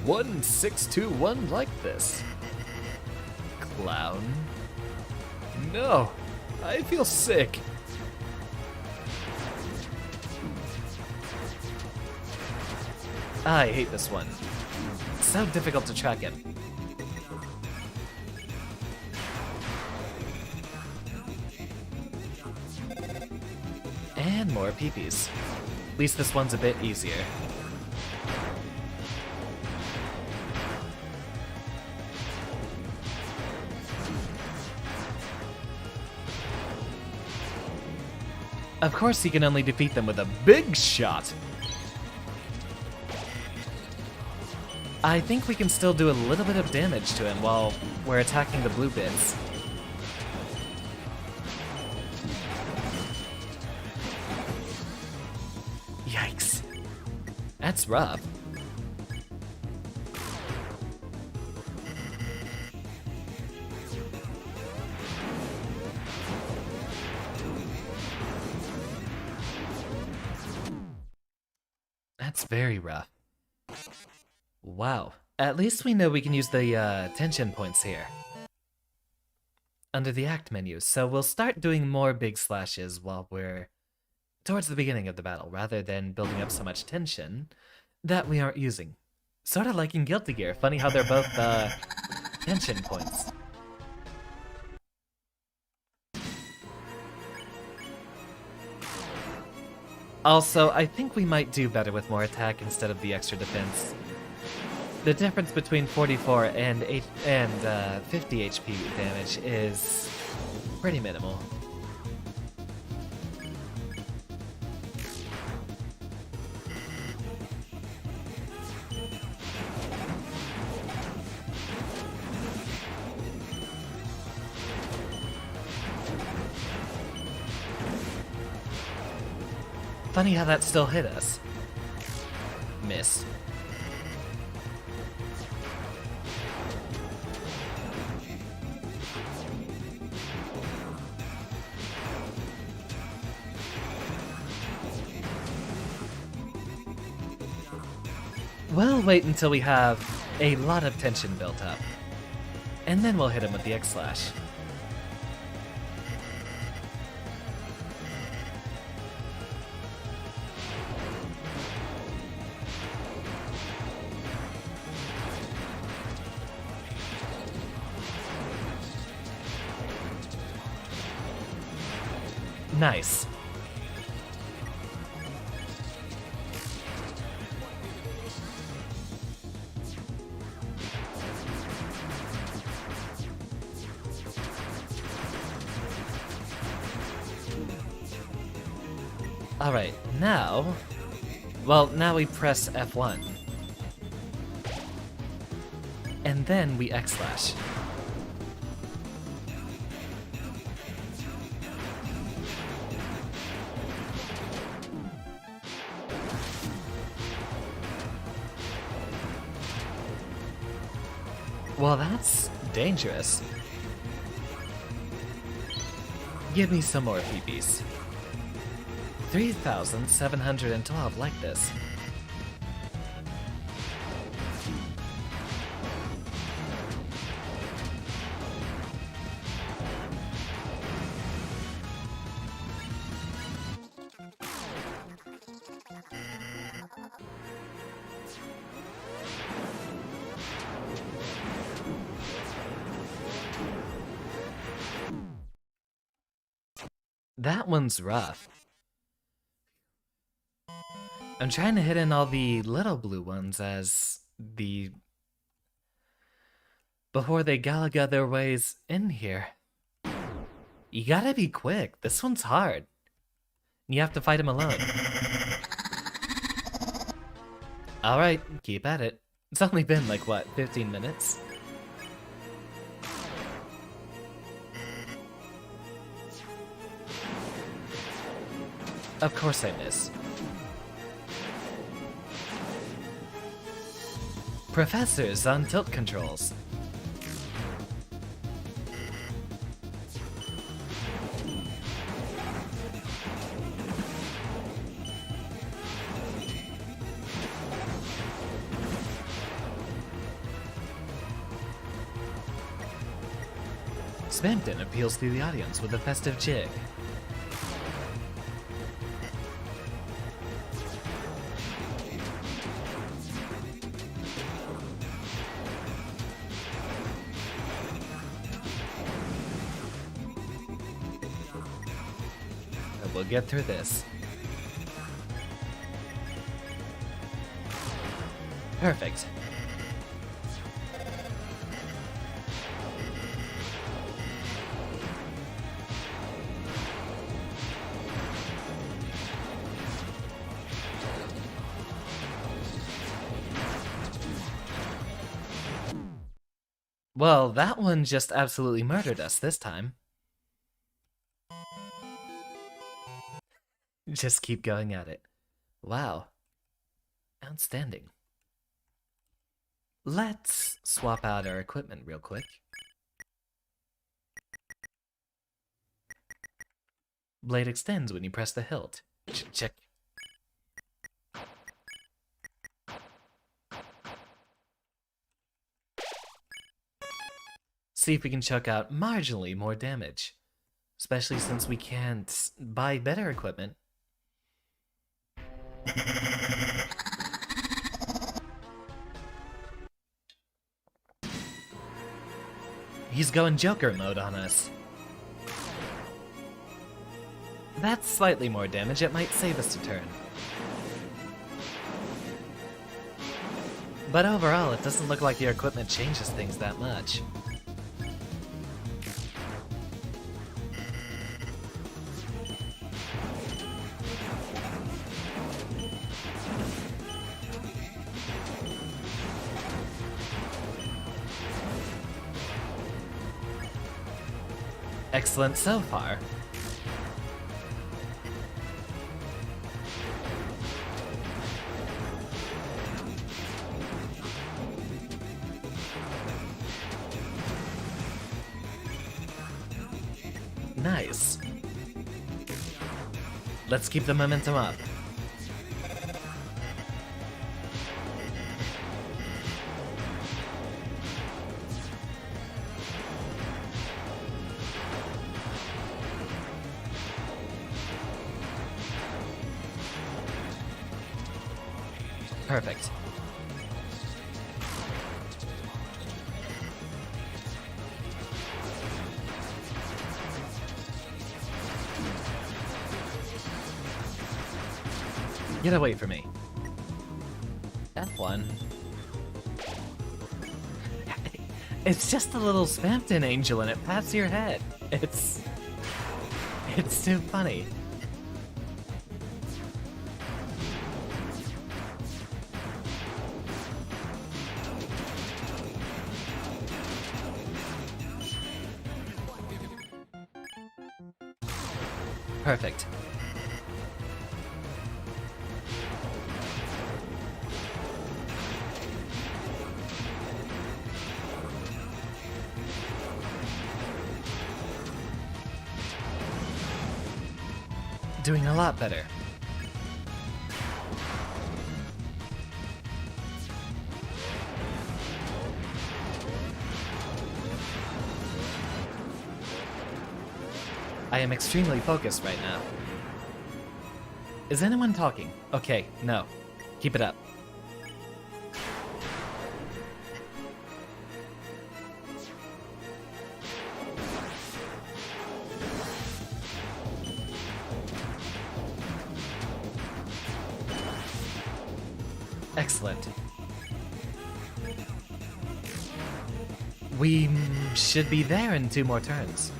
1621 like this. Clown. No, I feel sick. I hate this one. It's so difficult to track it. And more peepees. At least this one's a bit easier. Of course, you can only defeat them with a big shot. I think we can still do a little bit of damage to him while we're attacking the blue bits. Yikes. That's rough. That's very rough. Wow. At least we know we can use the tension points here. Under the act menu, so we'll start doing more big slashes while we're towards the beginning of the battle, rather than building up so much tension that we aren't using. Sort of like in Guilty Gear. Funny how they're both tension points. Also, I think we might do better with more attack instead of the extra defense. The difference between 44 and 50 HP damage is pretty minimal. Funny how that still hit us. Miss. We'll wait until we have a lot of tension built up. And then we'll hit him with the X-Slash. Nice. Alright, now... Well, now we press F1. And then we X-slash. Well, that's dangerous. Give me some more PBs. 3,712 like this. That one's rough. I'm trying to hit in all the little blue ones as the... before they galaga their ways in here. You gotta be quick. This one's hard. You have to fight him alone. Alright, keep at it. It's only been like, what, 15 minutes? Of course I miss. Professors on tilt controls. Smampton appeals to the audience with a festive jig. We'll get through this. Perfect. Well, that one just absolutely murdered us this time. Just keep going at it. Wow. Outstanding. Let's swap out our equipment real quick. Blade extends when you press the hilt. Check. See if we can chuck out marginally more damage. Especially since we can't buy better equipment. He's going Joker mode on us. That's slightly more damage. It might save us a turn. But overall, it doesn't look like your equipment changes things that much. Excellent so far. Nice. Let's keep the momentum up. Perfect. Get away from me. F1. It's just a little Smampton angel and it pats your head. It's too funny. Perfect. Doing a lot better. I am extremely focused right now. Is anyone talking? Okay, no. Keep it up. Excellent. We should be there in 2 more turns.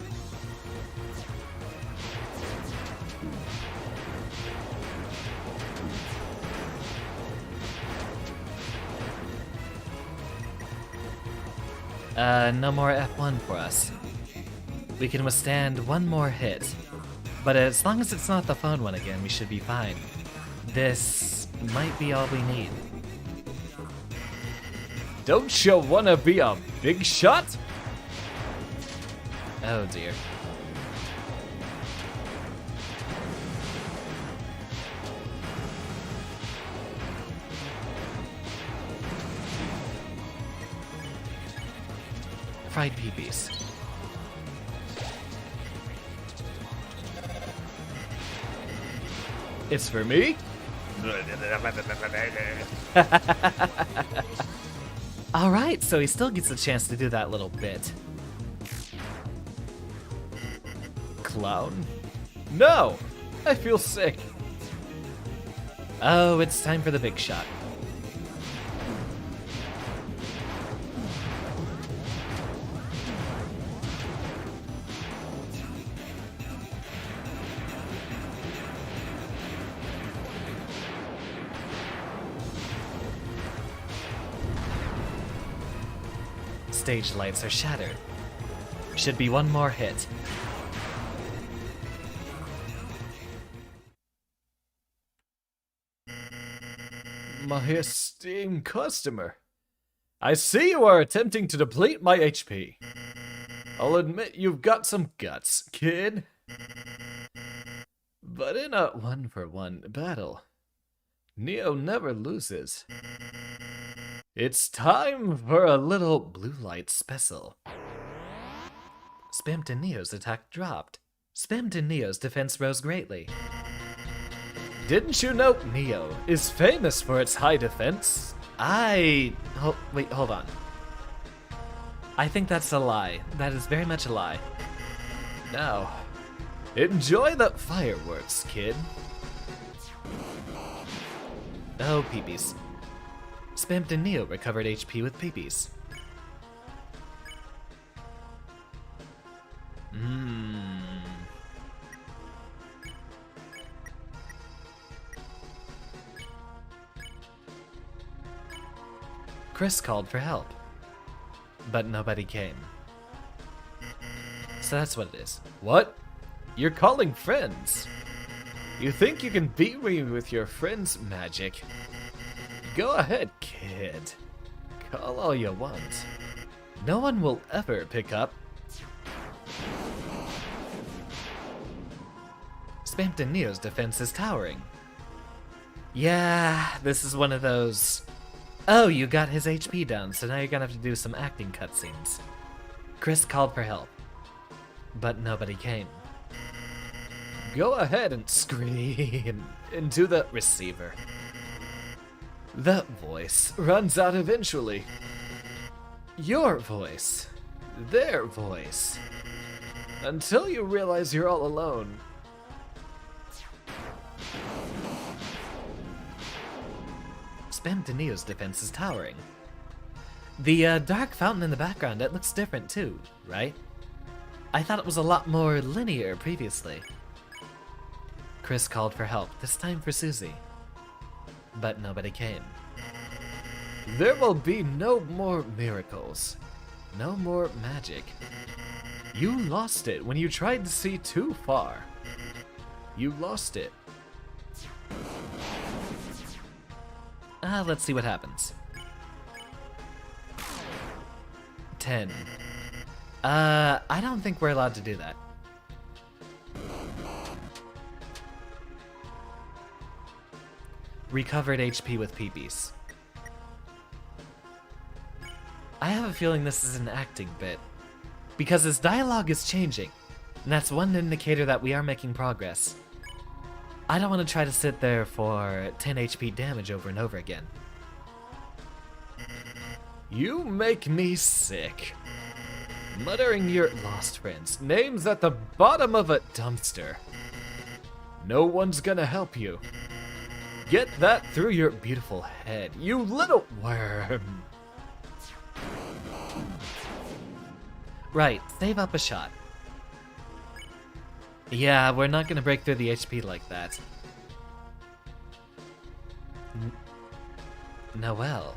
No more F1 for us. We can withstand 1 more hit. But as long as it's not the phone one again, we should be fine. This might be all we need. Don't you wanna be a big shot? Oh dear. Fried peepees. It's for me? Alright, so he still gets a chance to do that little bit. Clown? No! I feel sick. Oh, it's time for the big shot. Stage lights are shattered. Should be 1 more hit. My esteemed customer. I see you are attempting to deplete my HP. I'll admit you've got some guts, kid. But in a 1-for-1 battle, Neo never loses. It's time for a little Blue light special. Spammed and Neo's attack dropped. Spammed and Neo's defense rose greatly. Didn't you know Neo is famous for its high defense? Wait, hold on. I think that's a lie. That is very much a lie. Now, enjoy the fireworks, kid. Oh, peepees. Spammed and Neo recovered HP with peepees. Chris called for help, but nobody came. So that's what it is. What? You're calling friends? You think you can beat me with your friend's magic? Go ahead, kid. Call all you want. No one will ever pick up. Spammed and Neo's defense is towering. Yeah, this is one of those... Oh, you got his HP down, so now you're gonna have to do some acting cutscenes. Chris called for help, but nobody came. Go ahead and scream into the receiver. That voice runs out eventually. Your voice. Their voice. Until you realize you're all alone. Spammed and Neo's defense is towering. The dark fountain in the background, it looks different too, right? I thought it was a lot more linear previously. Chris called for help, this time for Susie. But nobody came. There will be no more miracles. No more magic. You lost it when you tried to see too far. You lost it. Let's see what happens. 10. I don't think we're allowed to do that. Recovered HP with peepees. I have a feeling this is an acting bit, because his dialogue is changing, and that's one indicator that we are making progress. I don't want to try to sit there for 10 HP damage over and over again. You make me sick. Muttering your lost friends, names at the bottom of a dumpster. No one's gonna help you. Get that through your beautiful head, you little worm. Right, save up a shot. Yeah, we're not gonna break through the HP like that. Noelle.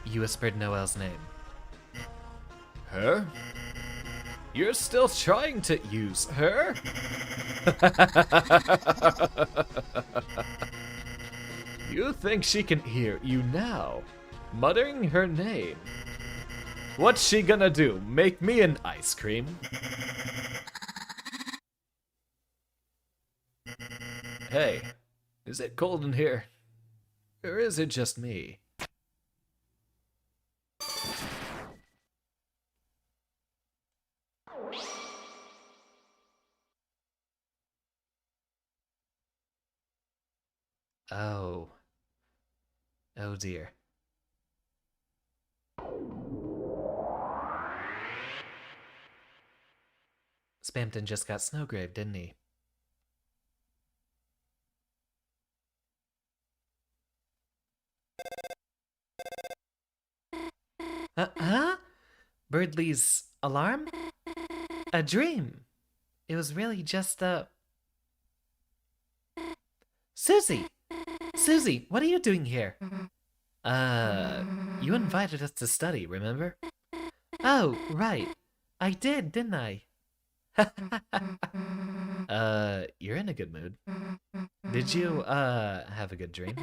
You whispered Noelle's name. Her? You're still trying to use her? You think she can hear you now? Muttering her name. What's she gonna do? Make me an ice cream? Hey, is it cold in here? Or is it just me? Oh. Oh dear. Spamton just got Snowgrave, didn't he? Huh? Birdley's alarm? A dream. It was really just a... Susie! Susie, what are you doing here? You invited us to study, remember? Oh, right. I did, didn't I? You're in a good mood. Did you, have a good dream?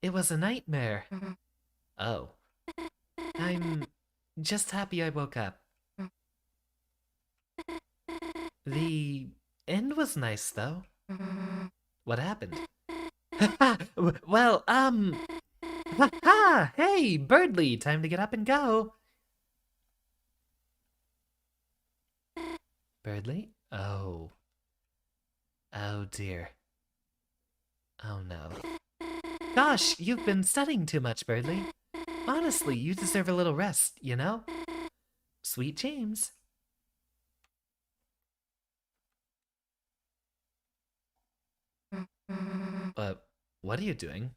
It was a nightmare. Oh. I'm just happy I woke up. The end was nice, though. What happened? Well, ha! Hey, Birdley, time to get up and go. Birdley? Oh. Oh dear. Oh no. Gosh, you've been studying too much, Birdley. Honestly, you deserve a little rest, you know? Sweet James. What are you doing?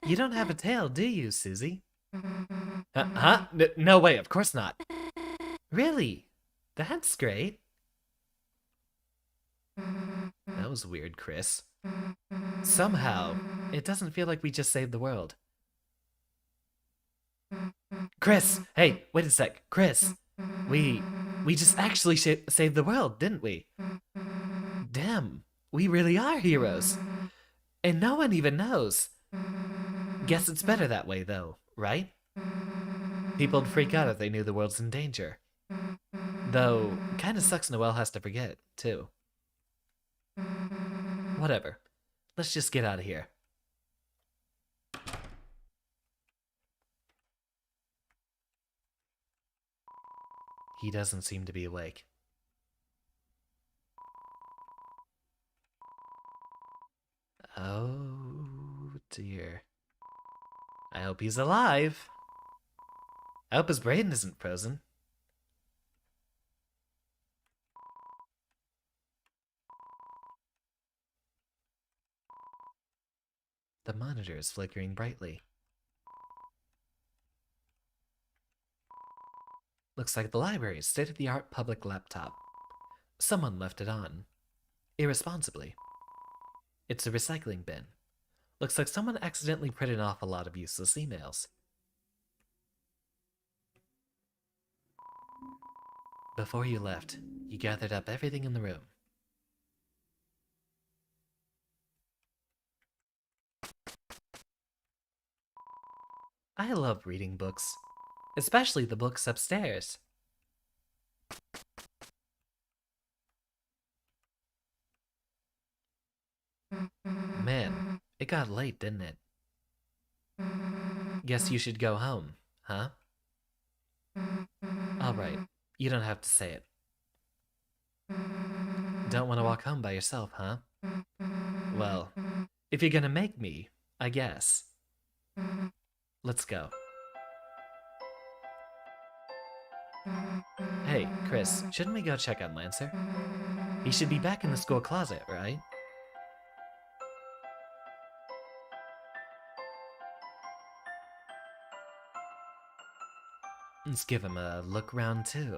You don't have a tail, do you, Susie? Huh? No way, of course not. Really? That's great. That was weird, Chris. Somehow, it doesn't feel like we just saved the world. Chris! Hey, wait a sec. Chris! We just actually saved the world, didn't we? Damn, we really are heroes. And no one even knows. Guess it's better that way, though, right? People'd freak out if they knew the world's in danger. Though, kinda sucks Noelle has to forget, too. Whatever. Let's just get out of here. He doesn't seem to be awake. Oh dear. I hope he's alive. I hope his brain isn't frozen. The monitor is flickering brightly. Looks like the library's state-of-the-art public laptop. Someone left it on. Irresponsibly. It's a recycling bin. Looks like someone accidentally printed off a lot of useless emails. Before you left, you gathered up everything in the room. I love reading books, especially the books upstairs. Man, it got late, didn't it? Guess you should go home, huh? Alright, you don't have to say it. Don't want to walk home by yourself, huh? Well, if you're gonna make me, I guess. Let's go. Hey, Chris, shouldn't we go check on Lancer? He should be back in the school closet, right? Let's give him a look round too.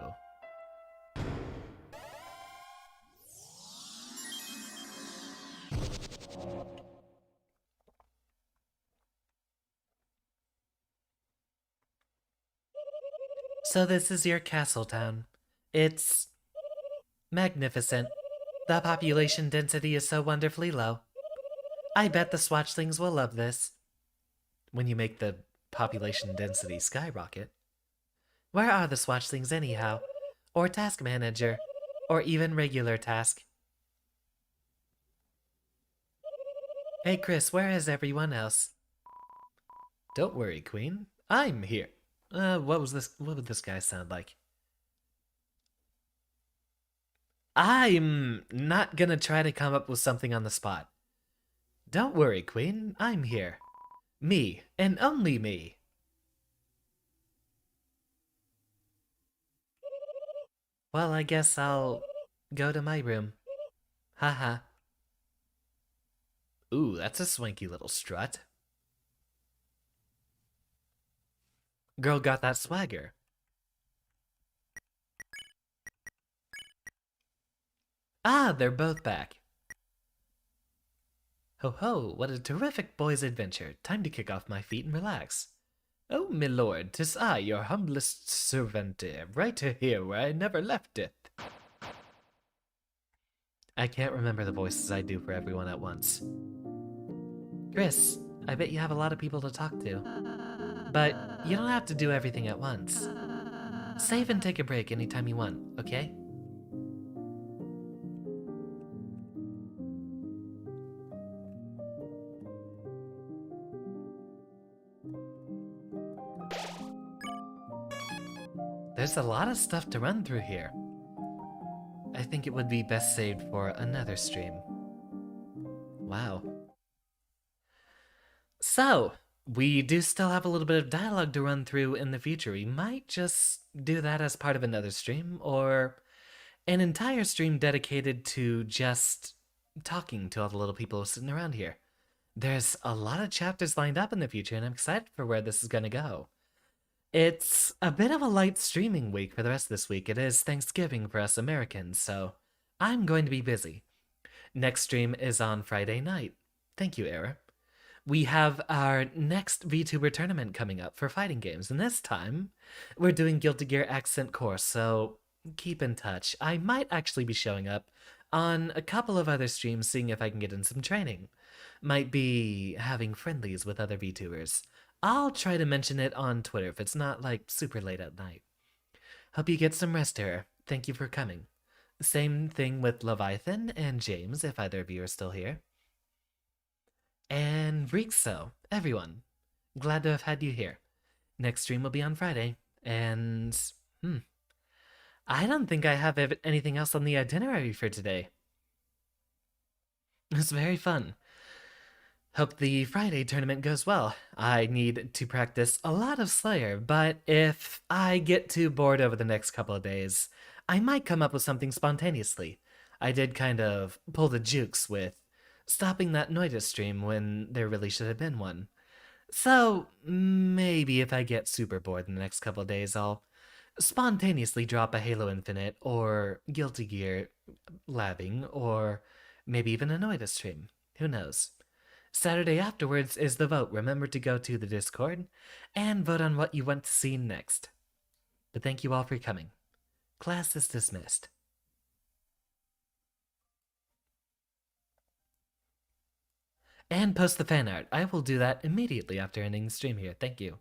So this is your castle town. It's magnificent. The population density is so wonderfully low. I bet the Swatchlings will love this. When you make the population density skyrocket. Where are the Swatchlings anyhow? Or task manager? Or even regular task? Hey Chris, where is everyone else? Don't worry, Queen. I'm here. What was this? What would this guy sound like? I'm not gonna try to come up with something on the spot. Don't worry, Queen. I'm here. Me, and only me. Well, I guess I'll go to my room. Haha. Ooh, that's a swanky little strut. Girl got that swagger. Ah, they're both back. Ho ho, what a terrific boy's adventure. Time to kick off my feet and relax. Oh, my lord, 'tis I, your humblest servant, right here where I never left it. I can't remember the voices I do for everyone at once. Chris, I bet you have a lot of people to talk to. But you don't have to do everything at once. Save and take a break anytime you want, okay? There's a lot of stuff to run through here. I think it would be best saved for another stream. Wow. So, we do still have a little bit of dialogue to run through in the future. We might just do that as part of another stream, or an entire stream dedicated to just talking to all the little people sitting around here. There's a lot of chapters lined up in the future, and I'm excited for where this is going to go. It's a bit of a light streaming week for the rest of this week. It is Thanksgiving for us Americans, so I'm going to be busy. Next stream is on Friday night. Thank you, Era. We have our next VTuber tournament coming up for fighting games, and this time we're doing Guilty Gear Accent Course, so keep in touch. I might actually be showing up on a couple of other streams, seeing if I can get in some training. Might be having friendlies with other VTubers. I'll try to mention it on Twitter if it's not, like, super late at night. Hope you get some rest, Era. Thank you for coming. Same thing with Leviathan and James, if either of you are still here. And Reekso, everyone. Glad to have had you here. Next stream will be on Friday, and I don't think I have anything else on the itinerary for today. It's very fun. Hope the Friday tournament goes well. I need to practice a lot of Slayer, but if I get too bored over the next couple of days, I might come up with something spontaneously. I did kind of pull the jukes with stopping that Noita stream when there really should have been one. So, maybe if I get super bored in the next couple of days, I'll spontaneously drop a Halo Infinite or Guilty Gear labbing, or maybe even a Noita stream. Who knows? Saturday afterwards is the vote. Remember to go to the Discord and vote on what you want to see next. But thank you all for coming. Class is dismissed. And post the fan art. I will do that immediately after ending the stream here. Thank you.